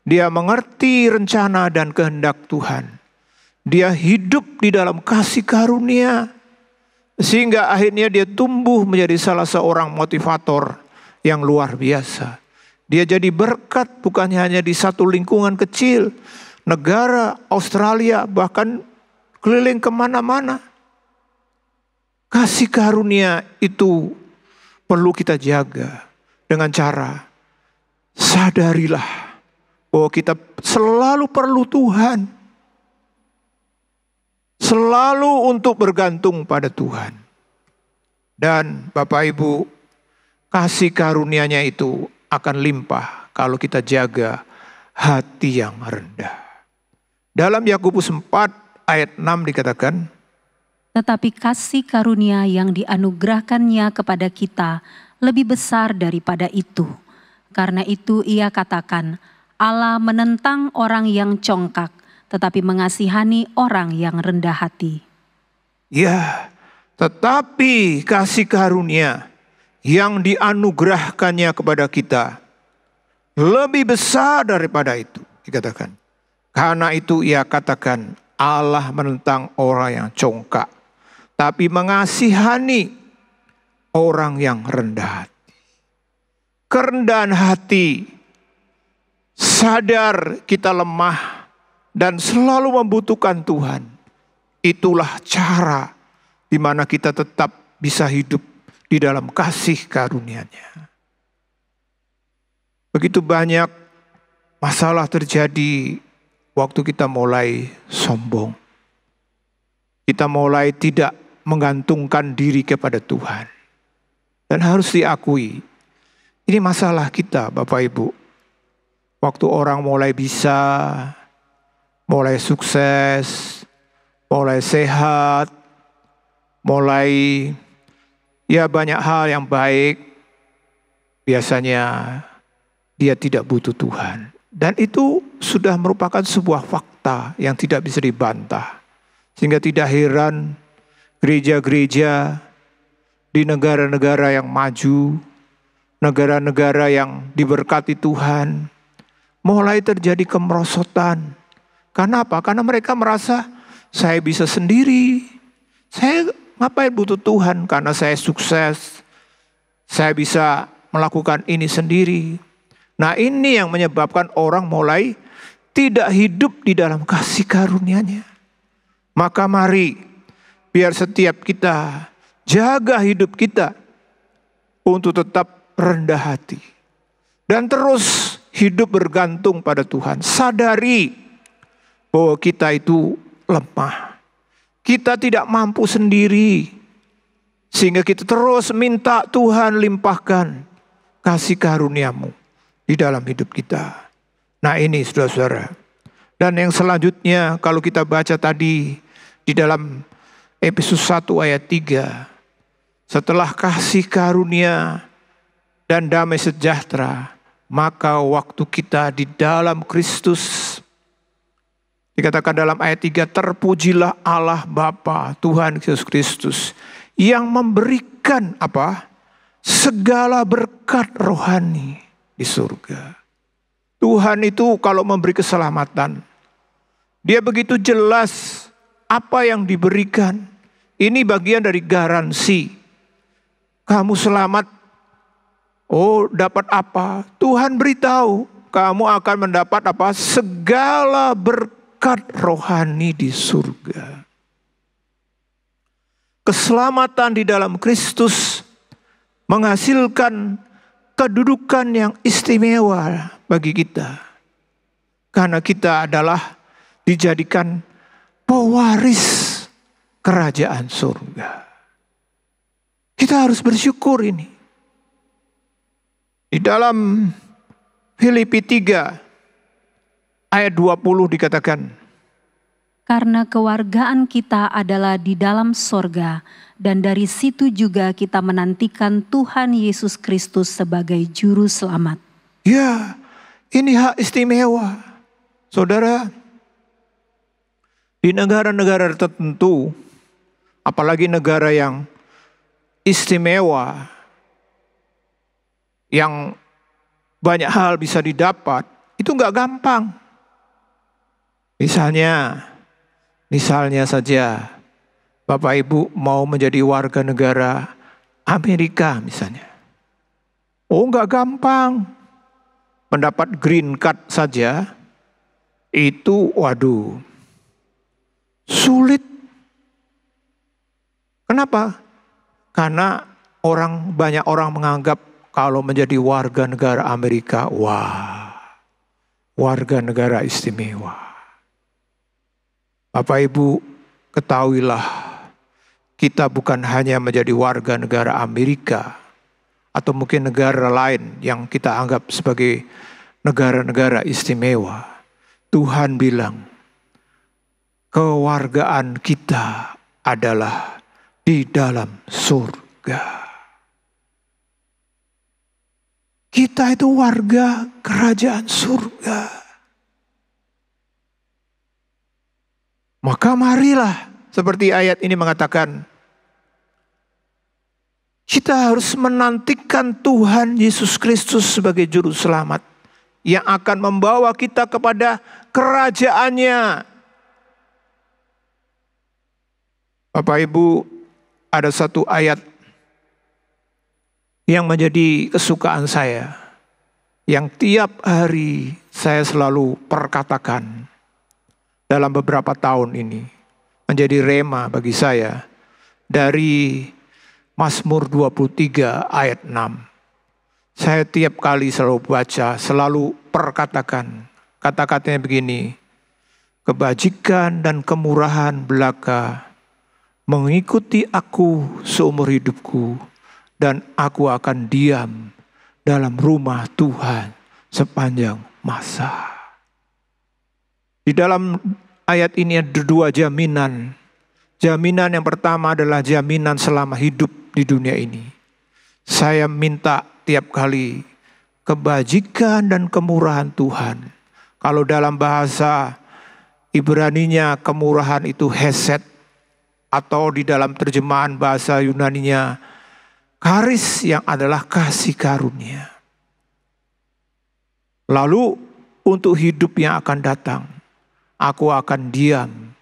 Speaker 2: dia mengerti rencana dan kehendak Tuhan. Dia hidup di dalam kasih karunia, sehingga akhirnya dia tumbuh menjadi salah seorang motivator yang luar biasa. Dia jadi berkat bukan hanya di satu lingkungan kecil, negara, Australia, bahkan keliling kemana-mana. Kasih karunia itu perlu kita jaga dengan cara sadarilah bahwa kita selalu perlu Tuhan. Selalu untuk bergantung pada Tuhan. Dan Bapak Ibu, kasih karunia-Nya itu akan limpah kalau kita jaga hati yang rendah. Dalam Yakobus 4 ayat 6 dikatakan,
Speaker 1: tetapi kasih karunia yang dianugerahkannya kepada kita lebih besar daripada itu. Karena itu ia katakan, Allah menentang orang yang congkak, tetapi mengasihani orang yang rendah hati.
Speaker 2: Ya, tetapi kasih karunia yang dianugerahkannya kepada kita lebih besar daripada itu, dikatakan. Karena itu ia katakan, Allah menentang orang yang congkak, tapi mengasihani orang yang rendah hati. Kerendahan hati, sadar kita lemah dan selalu membutuhkan Tuhan. Itulah cara di mana kita tetap bisa hidup di dalam kasih karunia-Nya. Begitu banyak masalah terjadi waktu kita mulai sombong. Kita mulai tidak menggantungkan diri kepada Tuhan. Dan harus diakui, ini masalah kita Bapak Ibu. Waktu orang mulai bisa, mulai sukses, mulai sehat, mulai ya banyak hal yang baik, biasanya dia tidak butuh Tuhan. Dan itu sudah merupakan sebuah fakta yang tidak bisa dibantah. Sehingga tidak heran gereja-gereja di negara-negara yang maju, negara-negara yang diberkati Tuhan, mulai terjadi kemerosotan. Karena apa? Karena mereka merasa saya bisa sendiri. Saya ngapain butuh Tuhan? Karena saya sukses. Saya bisa melakukan ini sendiri. Nah, ini yang menyebabkan orang mulai tidak hidup di dalam kasih karunia-Nya. Maka mari biar setiap kita jaga hidup kita untuk tetap rendah hati. Dan terus hidup bergantung pada Tuhan. Sadari bahwa kita itu lemah. Kita tidak mampu sendiri. Sehingga kita terus minta Tuhan limpahkan kasih karunia-Mu di dalam hidup kita. Nah ini saudara-saudara. Dan yang selanjutnya kalau kita baca tadi di dalam Efesus 1 ayat 3. Setelah kasih karunia dan damai sejahtera, maka waktu kita di dalam Kristus, dikatakan dalam ayat 3, terpujilah Allah Bapa Tuhan Yesus Kristus yang memberikan apa? Segala berkat rohani di surga. Tuhan itu kalau memberi keselamatan, Dia begitu jelas apa yang diberikan. Ini bagian dari garansi. Kamu selamat, oh dapat apa? Tuhan beritahu, kamu akan mendapat apa? Segala berkat rohani di surga. Keselamatan di dalam Kristus menghasilkan kedudukan yang istimewa bagi kita. Karena kita adalah dijadikan pewaris kerajaan surga. Kita harus bersyukur ini. Di dalam Filipi 3 ayat 20 dikatakan,
Speaker 1: karena kewargaan kita adalah di dalam sorga, dan dari situ juga kita menantikan Tuhan Yesus Kristus sebagai juru selamat.
Speaker 2: Ya, ini hak istimewa. Saudara, di negara-negara tertentu, apalagi negara yang istimewa, yang banyak hal bisa didapat, itu nggak gampang. Misalnya saja Bapak Ibu mau menjadi warga negara Amerika misalnya. Oh, nggak gampang. Mendapat green card saja itu waduh sulit. Kenapa? Karena banyak orang menganggap kalau menjadi warga negara Amerika, wah, warga negara istimewa. Bapak Ibu, ketahuilah, kita bukan hanya menjadi warga negara Amerika atau mungkin negara lain yang kita anggap sebagai negara-negara istimewa. Tuhan bilang, kewargaan kita adalah di dalam surga. Kita itu warga kerajaan surga. Maka marilah, seperti ayat ini mengatakan, kita harus menantikan Tuhan Yesus Kristus sebagai juru selamat yang akan membawa kita kepada kerajaannya. Bapak Ibu, ada satu ayat yang menjadi kesukaan saya, yang tiap hari saya selalu perkatakan dalam beberapa tahun ini, menjadi rema bagi saya, dari Mazmur 23 ayat 6. Saya tiap kali selalu baca, selalu perkatakan, kata-katanya begini, kebajikan dan kemurahan belaka mengikuti aku seumur hidupku, dan aku akan diam dalam rumah Tuhan sepanjang masa. Di dalam ayat ini ada dua jaminan. Jaminan yang pertama adalah jaminan selama hidup di dunia ini. Saya minta tiap kali kebajikan dan kemurahan Tuhan. Kalau dalam bahasa Ibraninya kemurahan itu hesed, atau di dalam terjemahan bahasa Yunaninya karis, yang adalah kasih karunia. Lalu untuk hidup yang akan datang, aku akan diam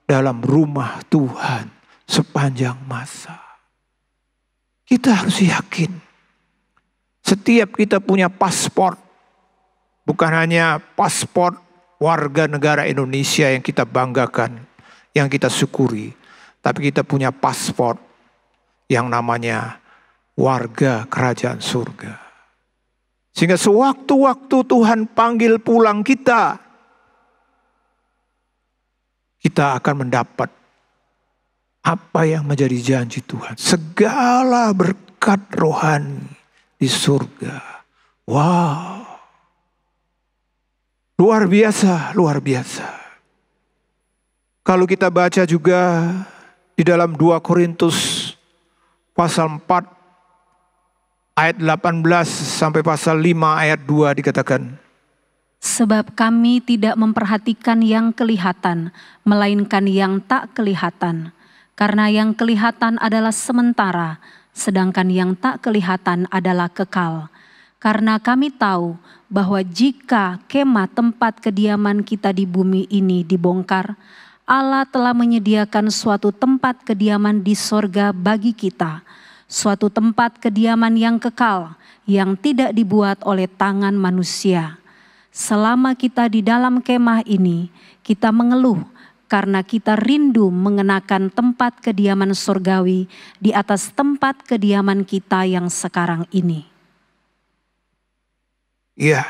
Speaker 2: dalam rumah Tuhan sepanjang masa. Kita harus yakin, setiap kita punya paspor, bukan hanya paspor warga negara Indonesia yang kita banggakan, yang kita syukuri, tapi kita punya paspor yang namanya warga kerajaan surga. Sehingga sewaktu-waktu Tuhan panggil pulang kita, kita akan mendapat apa yang menjadi janji Tuhan. Segala berkat rohani di surga. Wow. Luar biasa, luar biasa. Kalau kita baca juga di dalam 2 Korintus pasal 4 ayat 18 sampai pasal 5 ayat 2 dikatakan,
Speaker 1: sebab kami tidak memperhatikan yang kelihatan, melainkan yang tak kelihatan. Karena yang kelihatan adalah sementara, sedangkan yang tak kelihatan adalah kekal. Karena kami tahu bahwa jika kemah tempat kediaman kita di bumi ini dibongkar, Allah telah menyediakan suatu tempat kediaman di sorga bagi kita, suatu tempat kediaman yang kekal, yang tidak dibuat oleh tangan manusia. Selama kita di dalam kemah ini, kita mengeluh karena kita rindu mengenakan tempat kediaman surgawi di atas tempat kediaman kita yang sekarang ini.
Speaker 2: Iya.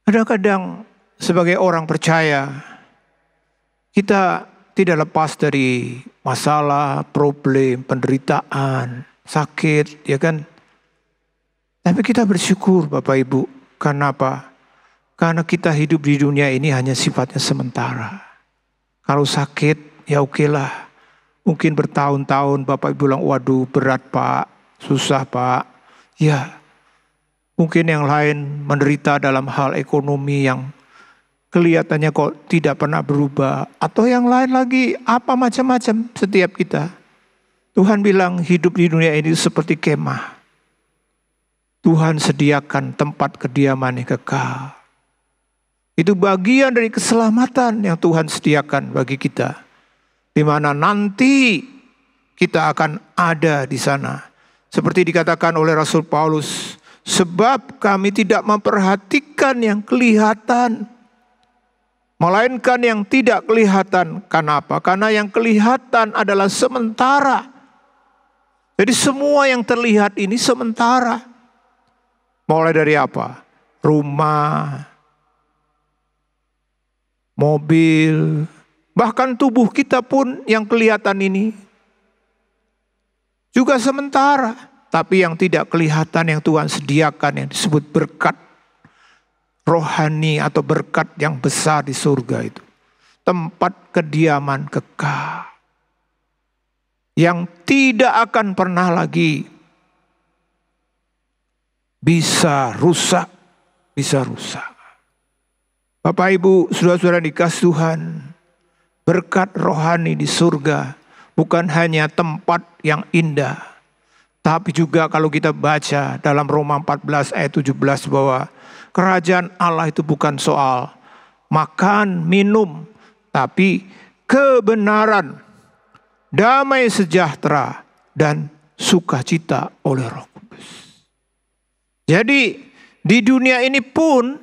Speaker 2: Kadang-kadang sebagai orang percaya, kita tidak lepas dari masalah, problem, penderitaan, sakit, ya kan? Tapi kita bersyukur Bapak Ibu, karena apa? Karena kita hidup di dunia ini hanya sifatnya sementara. Kalau sakit, ya okelah. Mungkin bertahun-tahun Bapak Ibu bilang, waduh berat Pak, susah Pak. Ya, mungkin yang lain menderita dalam hal ekonomi yang kelihatannya kok tidak pernah berubah. Atau yang lain lagi, apa macam-macam setiap kita. Tuhan bilang hidup di dunia ini seperti kemah. Tuhan sediakan tempat kediaman yang kekal. Itu bagian dari keselamatan yang Tuhan sediakan bagi kita. Di mana nanti kita akan ada di sana. Seperti dikatakan oleh Rasul Paulus, sebab kami tidak memperhatikan yang kelihatan, melainkan yang tidak kelihatan. Kenapa? Karena yang kelihatan adalah sementara. Jadi semua yang terlihat ini sementara. Mulai dari apa? Rumah, mobil, bahkan tubuh kita pun yang kelihatan ini juga sementara. Tapi yang tidak kelihatan yang Tuhan sediakan, yang disebut berkat rohani atau berkat yang besar di surga itu. Tempat kediaman kekal. Yang tidak akan pernah lagi bisa rusak. Bapak Ibu, saudara-saudara dikasih Tuhan, berkat rohani di surga bukan hanya tempat yang indah, tapi juga kalau kita baca dalam Roma 14 ayat 17 bahwa kerajaan Allah itu bukan soal makan, minum, tapi kebenaran, damai sejahtera, dan sukacita oleh Roh Kudus. Jadi di dunia ini pun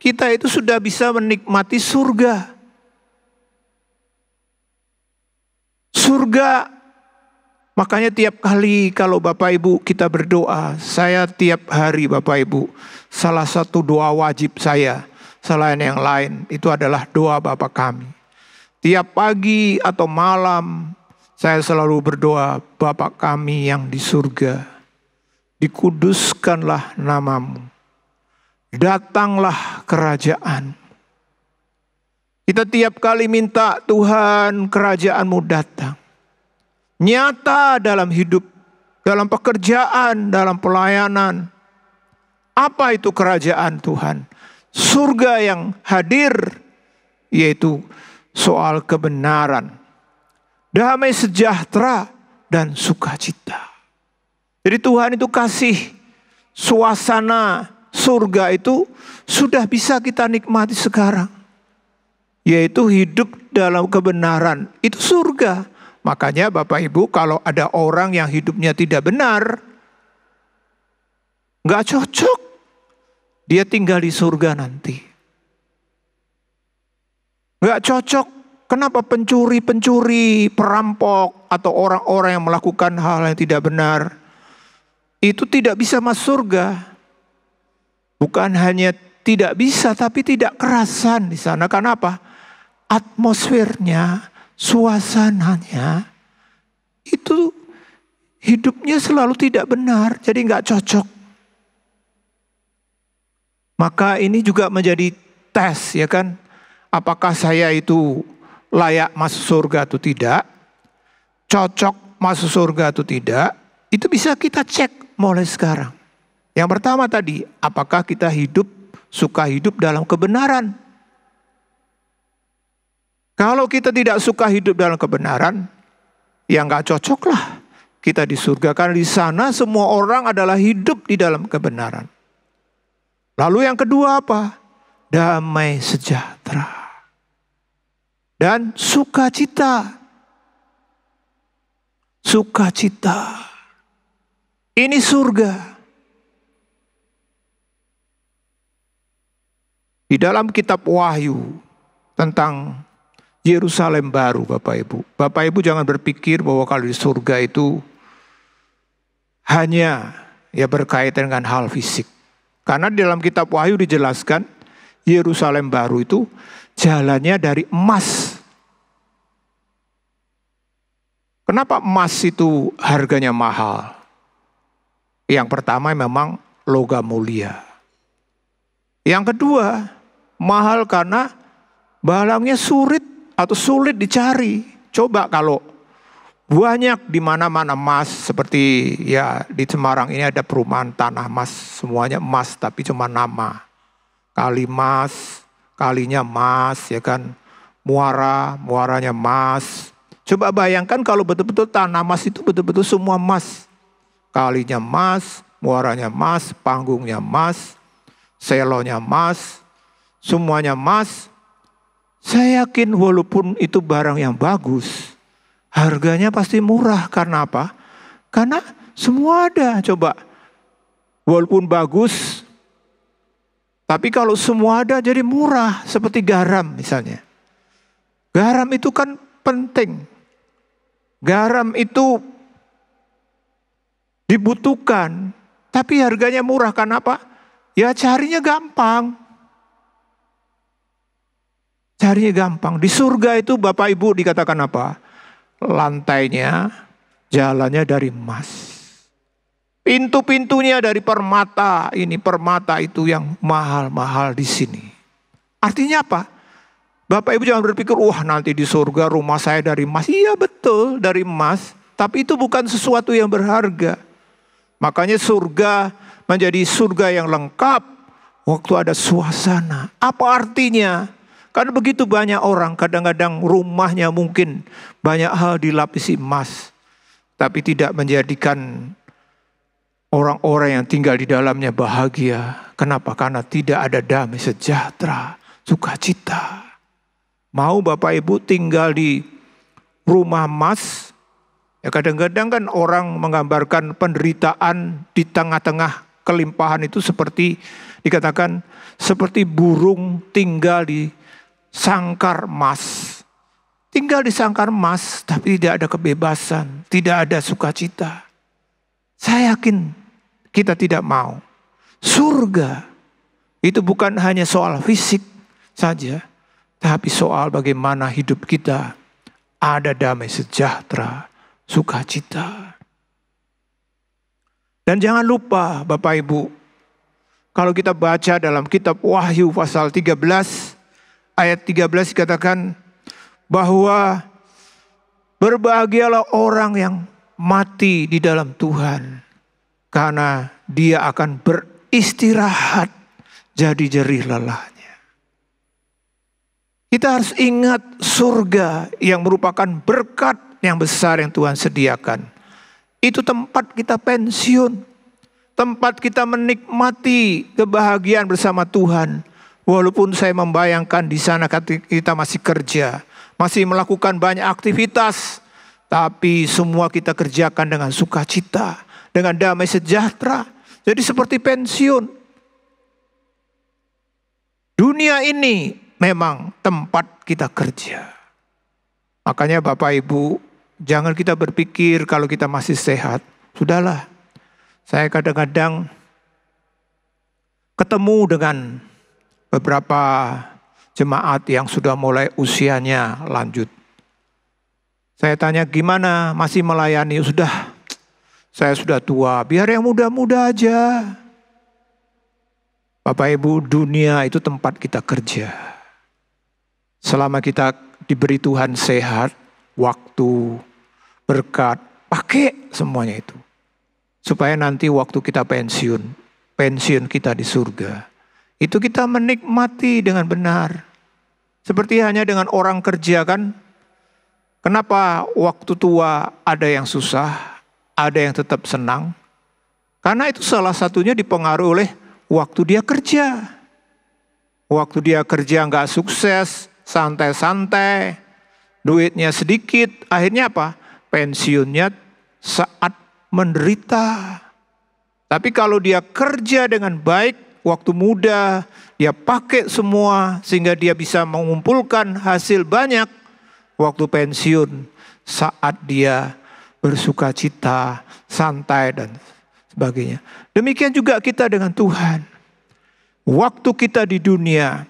Speaker 2: kita itu sudah bisa menikmati surga. Surga, makanya tiap kali kalau Bapak Ibu kita berdoa, saya tiap hari Bapak Ibu, salah satu doa wajib saya, selain yang lain, itu adalah doa Bapa kami. Tiap pagi atau malam, saya selalu berdoa, Bapa kami yang di surga, dikuduskanlah namamu, datanglah kerajaan. Kita tiap kali minta Tuhan kerajaanmu datang. Nyata dalam hidup, dalam pekerjaan, dalam pelayanan. Apa itu kerajaan Tuhan? Surga yang hadir, yaitu soal kebenaran, damai sejahtera, dan sukacita. Jadi Tuhan itu kasih suasana surga itu sudah bisa kita nikmati sekarang. Yaitu hidup dalam kebenaran. Itu surga. Makanya Bapak Ibu kalau ada orang yang hidupnya tidak benar, gak cocok dia tinggal di surga nanti. Gak cocok. Kenapa pencuri-pencuri, perampok, atau orang-orang yang melakukan hal yang tidak benar, itu tidak bisa masuk surga. Bukan hanya tidak bisa, tapi tidak kerasan di sana. Kenapa? Atmosfernya, suasananya, itu hidupnya selalu tidak benar. Jadi nggak cocok. Maka ini juga menjadi tes, ya kan? Apakah saya itu layak masuk surga atau tidak? Cocok masuk surga atau tidak? Itu bisa kita cek mulai sekarang. Yang pertama tadi, apakah kita suka hidup dalam kebenaran? Kalau kita tidak suka hidup dalam kebenaran, ya nggak cocok lah kita di surga. Karena di sana semua orang adalah hidup di dalam kebenaran. Lalu yang kedua apa? Damai sejahtera. Dan sukacita. Sukacita. Ini surga. Di dalam kitab Wahyu tentang Yerusalem baru Bapak Ibu. Bapak Ibu jangan berpikir bahwa kalau di surga itu hanya berkaitan dengan hal fisik. Karena di dalam kitab Wahyu dijelaskan Yerusalem baru itu jalannya dari emas. Kenapa emas itu harganya mahal? Yang pertama memang logam mulia. Yang kedua, mahal karena barangnya sulit dicari. Coba kalau banyak di mana-mana emas, seperti ya di Semarang ini ada perumahan tanah emas, semuanya emas tapi cuma nama. Kali emas, kalinya emas, ya kan. Muaranya emas. Coba bayangkan kalau betul-betul tanah emas itu betul-betul semua emas. Kalinya emas, muaranya emas, panggungnya emas, selonya emas, semuanya emas. Saya yakin walaupun itu barang yang bagus, harganya pasti murah. Karena apa? Karena semua ada. Coba, walaupun bagus, tapi kalau semua ada jadi murah. Seperti garam misalnya. Garam itu kan penting. Garam itu dibutuhkan, tapi harganya murah. Kenapa? Ya carinya gampang. Carinya gampang. Di surga itu Bapak Ibu dikatakan apa? Lantainya, jalannya dari emas. Pintu-pintunya dari permata. Ini permata itu yang mahal-mahal di sini. Artinya apa? Bapak Ibu jangan berpikir, wah nanti di surga rumah saya dari emas. Iya betul dari emas. Tapi itu bukan sesuatu yang berharga. Makanya surga menjadi surga yang lengkap waktu ada suasana. Apa artinya? Karena begitu banyak orang, kadang-kadang rumahnya mungkin banyak hal dilapisi emas. Tapi tidak menjadikan orang-orang yang tinggal di dalamnya bahagia. Kenapa? Karena tidak ada damai sejahtera, sukacita. Mau Bapak Ibu tinggal di rumah emas? Ya kadang-kadang kan orang menggambarkan penderitaan di tengah-tengah kelimpahan itu seperti dikatakan seperti burung tinggal di sangkar emas. Tinggal di sangkar emas tapi tidak ada kebebasan, tidak ada sukacita. Saya yakin kita tidak mau. Surga itu bukan hanya soal fisik saja, tapi soal bagaimana hidup kita ada damai sejahtera, sukacita. Dan jangan lupa Bapak Ibu, kalau kita baca dalam kitab Wahyu pasal 13, ayat 13 dikatakan bahwa berbahagialah orang yang mati di dalam Tuhan, karena dia akan beristirahat jadi jerih lelahnya. Kita harus ingat surga yang merupakan berkat yang besar yang Tuhan sediakan. Itu tempat kita pensiun, tempat kita menikmati kebahagiaan bersama Tuhan. Walaupun saya membayangkan di sana kita masih kerja, masih melakukan banyak aktivitas, tapi semua kita kerjakan dengan sukacita, dengan damai sejahtera. Jadi seperti pensiun. Dunia ini memang tempat kita kerja. Makanya Bapak Ibu, jangan kita berpikir kalau kita masih sehat. Sudahlah, saya kadang-kadang ketemu dengan beberapa jemaat yang sudah mulai usianya lanjut. Saya tanya gimana masih melayani? Sudah, saya sudah tua, biar yang muda-muda aja. Bapak Ibu, dunia itu tempat kita kerja. Selama kita diberi Tuhan sehat, waktu, berkat, pakai semuanya itu. Supaya nanti waktu kita pensiun kita di surga. Itu kita menikmati dengan benar. Seperti hanya dengan orang kerja kan. Kenapa waktu tua ada yang susah, ada yang tetap senang? Karena itu salah satunya dipengaruhi oleh waktu dia kerja. Waktu dia kerja nggak sukses, santai-santai, duitnya sedikit. Akhirnya apa? Pensiunnya saat menderita. Tapi kalau dia kerja dengan baik, waktu muda, dia pakai semua sehingga dia bisa mengumpulkan hasil banyak. Waktu pensiun, saat dia bersukacita, santai dan sebagainya. Demikian juga kita dengan Tuhan. Waktu kita di dunia,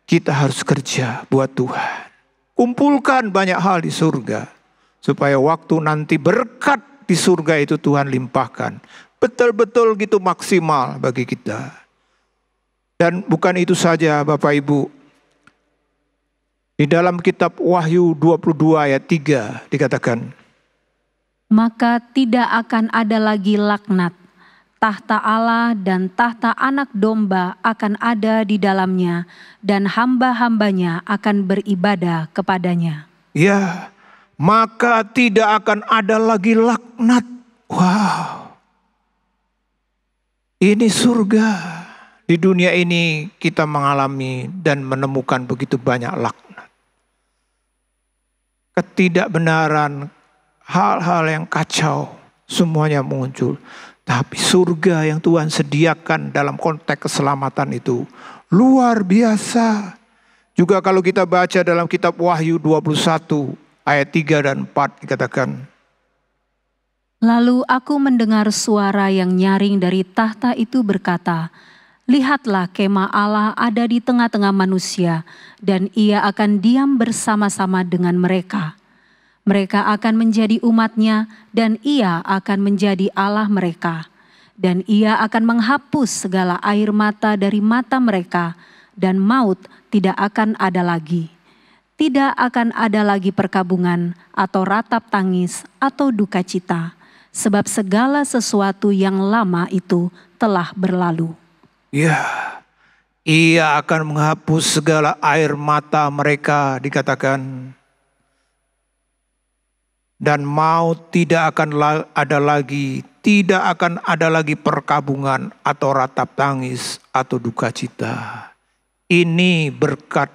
Speaker 2: kita harus kerja buat Tuhan. Kumpulkan banyak hal di surga. Supaya waktu nanti berkat di surga itu Tuhan limpahkan. Betul-betul gitu maksimal bagi kita. Dan bukan itu saja Bapak Ibu. Di dalam kitab Wahyu 22 ayat 3 dikatakan,
Speaker 1: maka tidak akan ada lagi laknat. Tahta Allah dan tahta anak domba akan ada di dalamnya, dan hamba-hambanya akan beribadah kepadanya.
Speaker 2: Ya, maka tidak akan ada lagi laknat. Wow. Ini surga. Di dunia ini kita mengalami dan menemukan begitu banyak laknat, ketidakbenaran, hal-hal yang kacau, semuanya muncul. Tapi surga yang Tuhan sediakan dalam konteks keselamatan itu luar biasa. Juga kalau kita baca dalam kitab Wahyu 21 ayat 3 dan 4 dikatakan,
Speaker 1: lalu aku mendengar suara yang nyaring dari tahta itu berkata, lihatlah kemah Allah ada di tengah-tengah manusia, dan ia akan diam bersama-sama dengan mereka. Mereka akan menjadi umat-Nya, dan ia akan menjadi Allah mereka. Dan ia akan menghapus segala air mata dari mata mereka, dan maut tidak akan ada lagi. Tidak akan ada lagi perkabungan, atau ratap tangis, atau duka cita, sebab segala sesuatu yang lama itu telah berlalu.
Speaker 2: Ya, ia akan menghapus segala air mata mereka, dikatakan. Dan maut tidak akan ada lagi, tidak akan ada lagi perkabungan atau ratap tangis atau duka cita. Ini berkat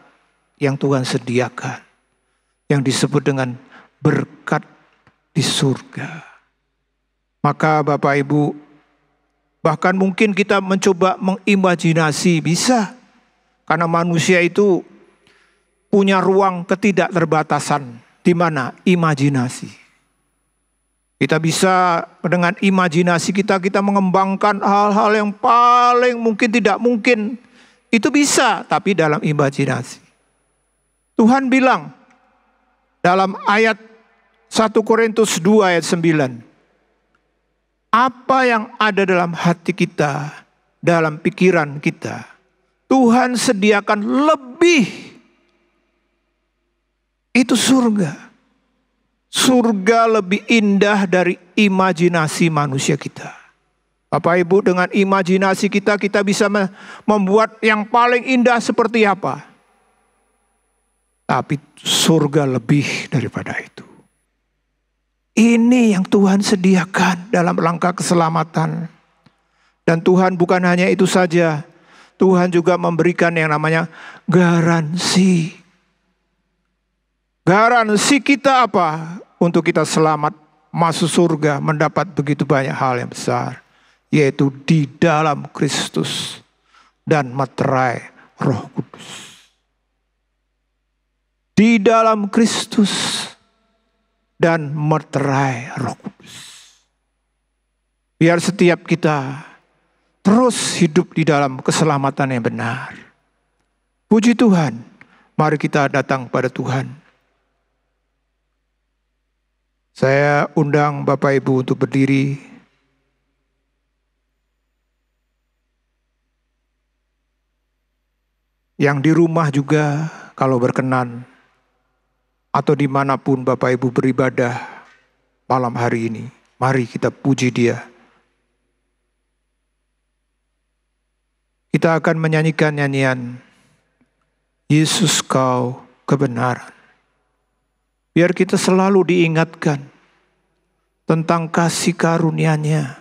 Speaker 2: yang Tuhan sediakan, yang disebut dengan berkat di surga. Maka Bapak Ibu, bahkan mungkin kita mencoba mengimajinasi, bisa. Karena manusia itu punya ruang ketidakterbatasan. Di mana? Imajinasi. Kita bisa dengan imajinasi kita mengembangkan hal-hal yang paling mungkin tidak mungkin. Itu bisa, tapi dalam imajinasi. Tuhan bilang dalam ayat 1 Korintus 2 ayat 9. Apa yang ada dalam hati kita, dalam pikiran kita, Tuhan sediakan lebih. Itu surga. Surga lebih indah dari imajinasi manusia kita. Bapak Ibu, dengan imajinasi kita bisa membuat yang paling indah seperti apa. Tapi surga lebih daripada itu. Ini yang Tuhan sediakan dalam langkah keselamatan. Dan Tuhan bukan hanya itu saja. Tuhan juga memberikan yang namanya garansi. Garansi kita apa? Untuk kita selamat masuk surga, mendapat begitu banyak hal yang besar. Yaitu di dalam Kristus dan meterai Roh Kudus. Di dalam Kristus dan meterai Roh Kudus. Biar setiap kita terus hidup di dalam keselamatan yang benar. Puji Tuhan, mari kita datang pada Tuhan. Saya undang Bapak Ibu untuk berdiri. Yang di rumah juga kalau berkenan, atau dimanapun Bapak Ibu beribadah malam hari ini, mari kita puji Dia. Kita akan menyanyikan nyanyian Yesus Kau Kebenaran. Biar kita selalu diingatkan tentang kasih karunia-Nya.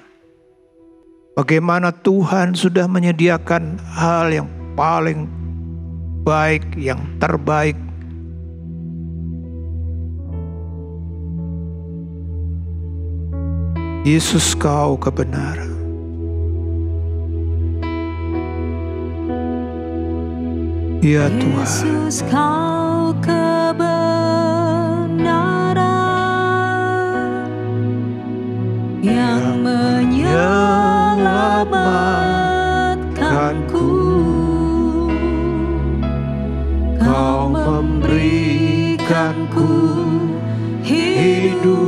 Speaker 2: Bagaimana Tuhan sudah menyediakan hal yang paling baik, yang terbaik. Yesus Kau kebenaran. Ya Tuhan.
Speaker 1: Yesus Kau kebenaran yang menyelamatkanku. Kau memberikanku hidup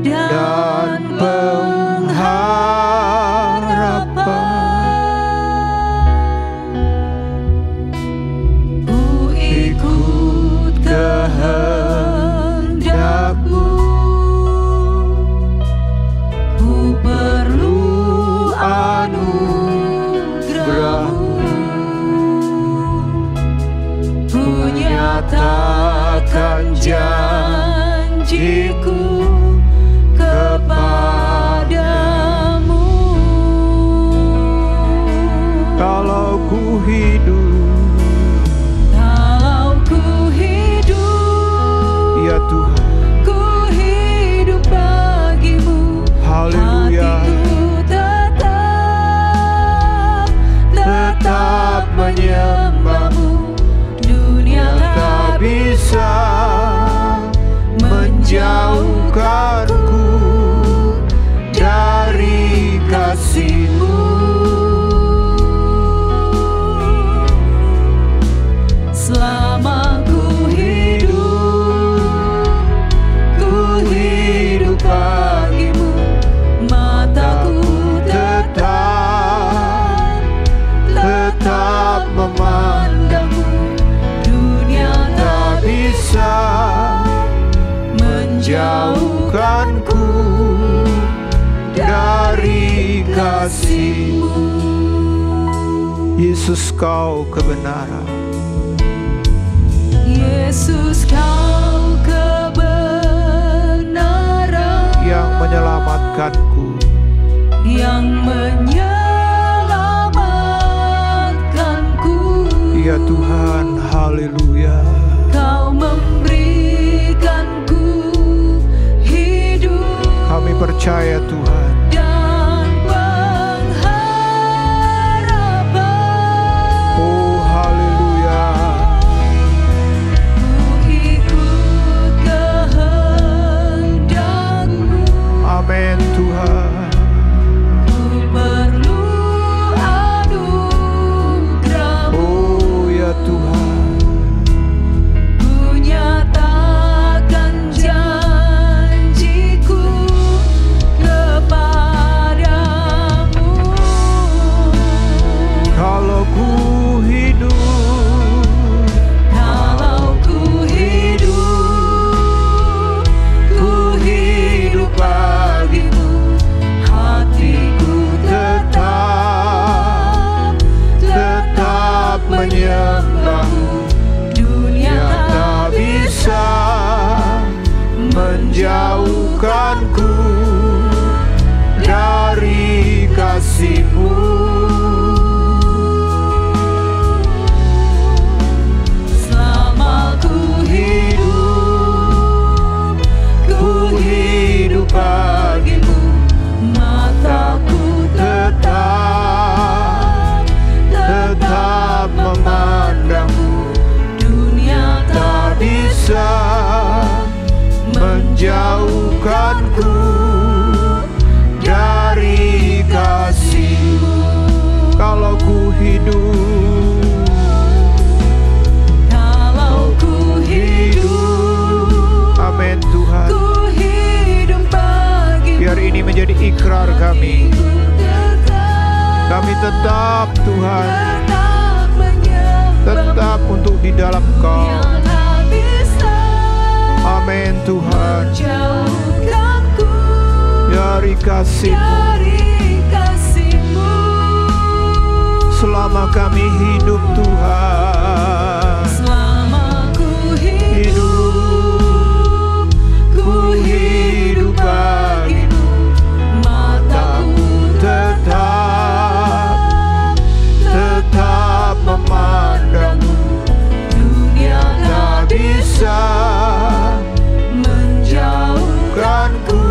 Speaker 1: dan pengharapan. Ku ikut kehendak-Mu. Ku perlu anugerah-Mu. Ku nyatakan janji-Ku kepadamu.
Speaker 2: menjauhkanku dari kasih-Mu. Yesus, Kau kebenaran.
Speaker 1: Yesus, Kau kebenaran
Speaker 2: yang menyelamatkanku,
Speaker 1: yang menyelamatkanku.
Speaker 2: Ya Tuhan, haleluya.
Speaker 1: Kau memberikanku hidup.
Speaker 2: Kami percaya Tuhan.
Speaker 1: Dan pengharapan.
Speaker 2: Oh haleluya.
Speaker 1: Ku ikut kehendak-Mu.
Speaker 2: Amin Tuhan.
Speaker 1: Ku perlu anugerah-Mu.
Speaker 2: Oh ya Tuhan.
Speaker 1: Ku nyatakan janji-Ku kepadamu.
Speaker 2: Kalau ku hidup,
Speaker 1: Kalau ku hidup bagimu, hatiku tetap
Speaker 2: menyembah-Mu.
Speaker 1: dunia
Speaker 2: Tak bisa menjauhkanku dari kasih-Mu.
Speaker 1: selama ku hidup bagimu, mataku
Speaker 2: tetap memandang-Mu.
Speaker 1: dunia
Speaker 2: Tak bisa menjauhkanku dari kasih-Mu. Kalau ku hidup,
Speaker 1: Kalau ku hidup,
Speaker 2: amin Tuhan.
Speaker 1: ku hidup bagimu.
Speaker 2: Biar ini menjadi ikrar kami. Kami tetap Tuhan, tetap untuk di dalam Kau. Amin Tuhan.
Speaker 1: Jauhkanku
Speaker 2: Dari kasih-Mu.
Speaker 1: dari kasih-Mu.
Speaker 2: Selama kami hidup Tuhan,
Speaker 1: Selama ku hidup bagimu, mataku
Speaker 2: tetap memandang-Mu.
Speaker 1: dunia
Speaker 2: Tak bisa
Speaker 1: menjauhkanku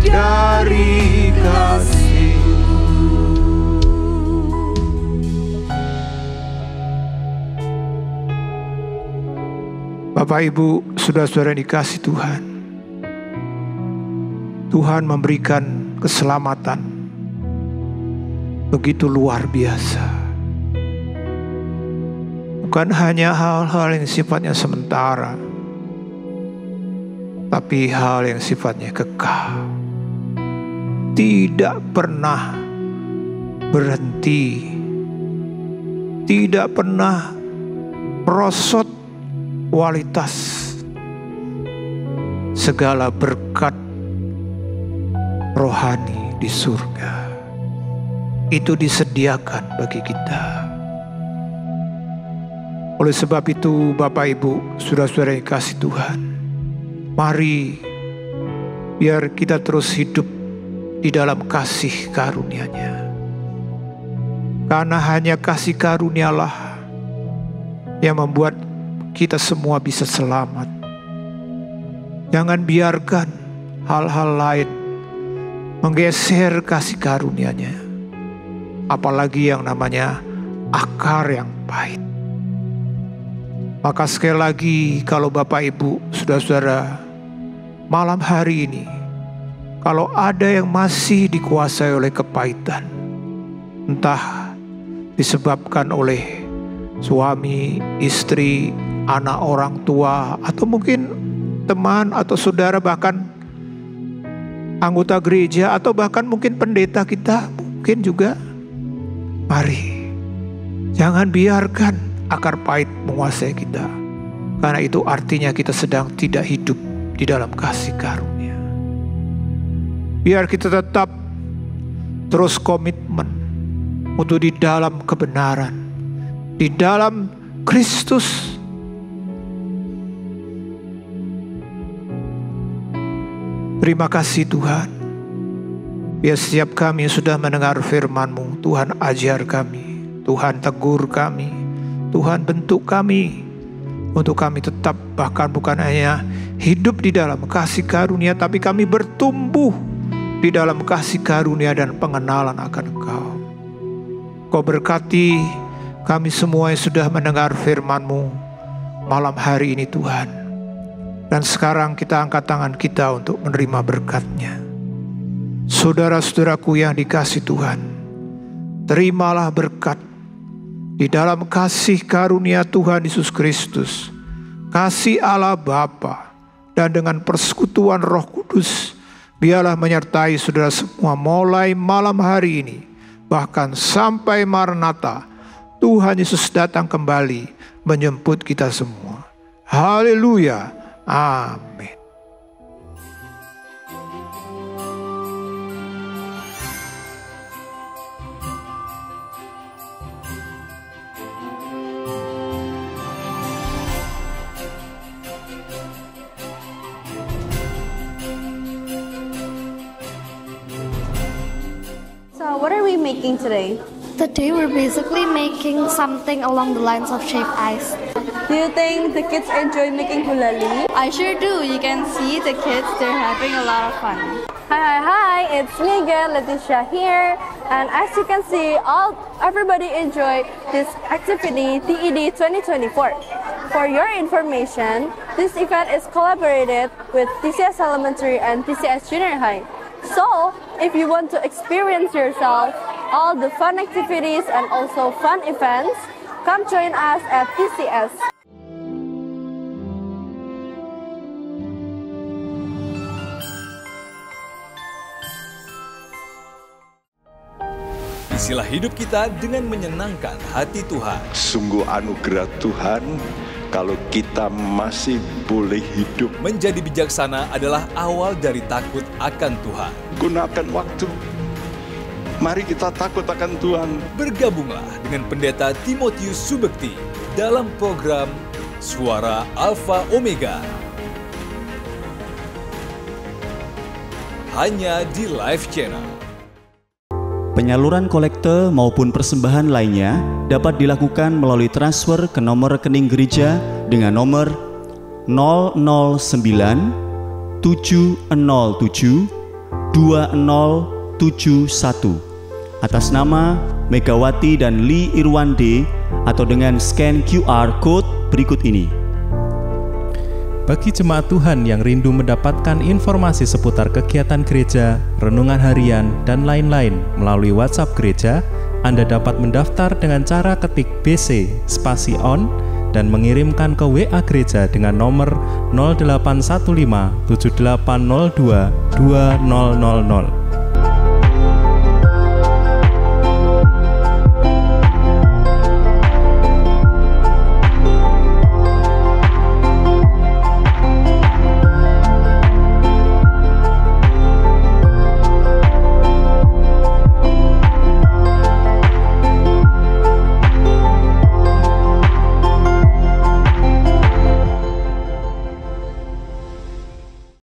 Speaker 2: dari kasih-Mu. Bapak Ibu, saudara-saudara yang dikasih Tuhan, Tuhan memberikan keselamatan begitu luar biasa. Bukan hanya hal-hal yang sifatnya sementara, tapi hal yang sifatnya kekal. Tidak pernah berhenti, tidak pernah merosot kualitas segala berkat rohani di surga. Itu disediakan bagi kita. Oleh sebab itu Bapak Ibu, saudara-saudara yang kasih Tuhan, mari biar kita terus hidup di dalam kasih karunia-Nya. Karena hanya kasih karunialah yang membuat kita semua bisa selamat. Jangan biarkan hal-hal lain menggeser kasih karunia-Nya. Apalagi yang namanya akar yang pahit. Maka sekali lagi, kalau Bapak Ibu, saudara-saudara, malam hari ini, kalau ada yang masih dikuasai oleh kepahitan, entah disebabkan oleh suami, istri, anak orang tua, atau mungkin teman atau saudara, bahkan anggota gereja, atau bahkan mungkin pendeta kita, mungkin juga, mari jangan biarkan akar pahit menguasai kita. Karena itu artinya kita sedang tidak hidup di dalam kasih karunia. Biar kita tetap terus komitmen untuk di dalam kebenaran, di dalam Kristus. Terima kasih Tuhan. Biar setiap kami yang sudah mendengar firman-Mu, Tuhan ajar kami, Tuhan tegur kami, Tuhan bentuk kami, untuk kami tetap bahkan bukan hanya hidup di dalam kasih karunia, tapi kami bertumbuh di dalam kasih karunia dan pengenalan akan Engkau. Kau berkati kami semua yang sudah mendengar firman-Mu malam hari ini Tuhan. Dan sekarang kita angkat tangan kita untuk menerima berkat-Nya. Saudara-saudaraku yang dikasihi Tuhan, terimalah berkat di dalam kasih karunia Tuhan Yesus Kristus, kasih Allah Bapa, dan dengan persekutuan Roh Kudus, biarlah menyertai saudara semua mulai malam hari ini, bahkan sampai Maranatha, Tuhan Yesus datang kembali menjemput kita semua. Haleluya, amin.
Speaker 3: So what are we making today?
Speaker 4: Today we're basically making something along the lines of shaved ice.
Speaker 3: Do you think the kids enjoy making gulali?
Speaker 4: I sure do. You can see the kids, they're having a lot of fun.
Speaker 3: Hi, it's me again, Leticia here. And as you can see, everybody enjoy this activity, TED 2024. For your information, this event is collaborated with TCS Elementary and TCS Junior High. So, if you want to experience yourself all the fun activities and also fun events, come join us at TCS.
Speaker 5: Isilah hidup kita dengan menyenangkan hati Tuhan.
Speaker 6: Sungguh anugerah Tuhan kalau kita masih boleh hidup.
Speaker 5: Menjadi bijaksana adalah awal dari takut akan Tuhan.
Speaker 6: Gunakan waktu. Mari kita takut akan Tuhan.
Speaker 5: Bergabunglah dengan Pendeta Timotius Subekti dalam program Suara Alfa Omega. Hanya di Live Channel.
Speaker 7: Penyaluran kolekte maupun persembahan lainnya dapat dilakukan melalui transfer ke nomor rekening gereja dengan nomor 009 707 2071 atas nama Megawati dan Lee Irwande atau dengan scan QR Code berikut ini.
Speaker 8: Bagi jemaat Tuhan yang rindu mendapatkan informasi seputar kegiatan gereja, renungan harian, dan lain-lain melalui WhatsApp gereja, Anda dapat mendaftar dengan cara ketik BC spasi on dan mengirimkan ke WA gereja dengan nomor 0815 7802 2000.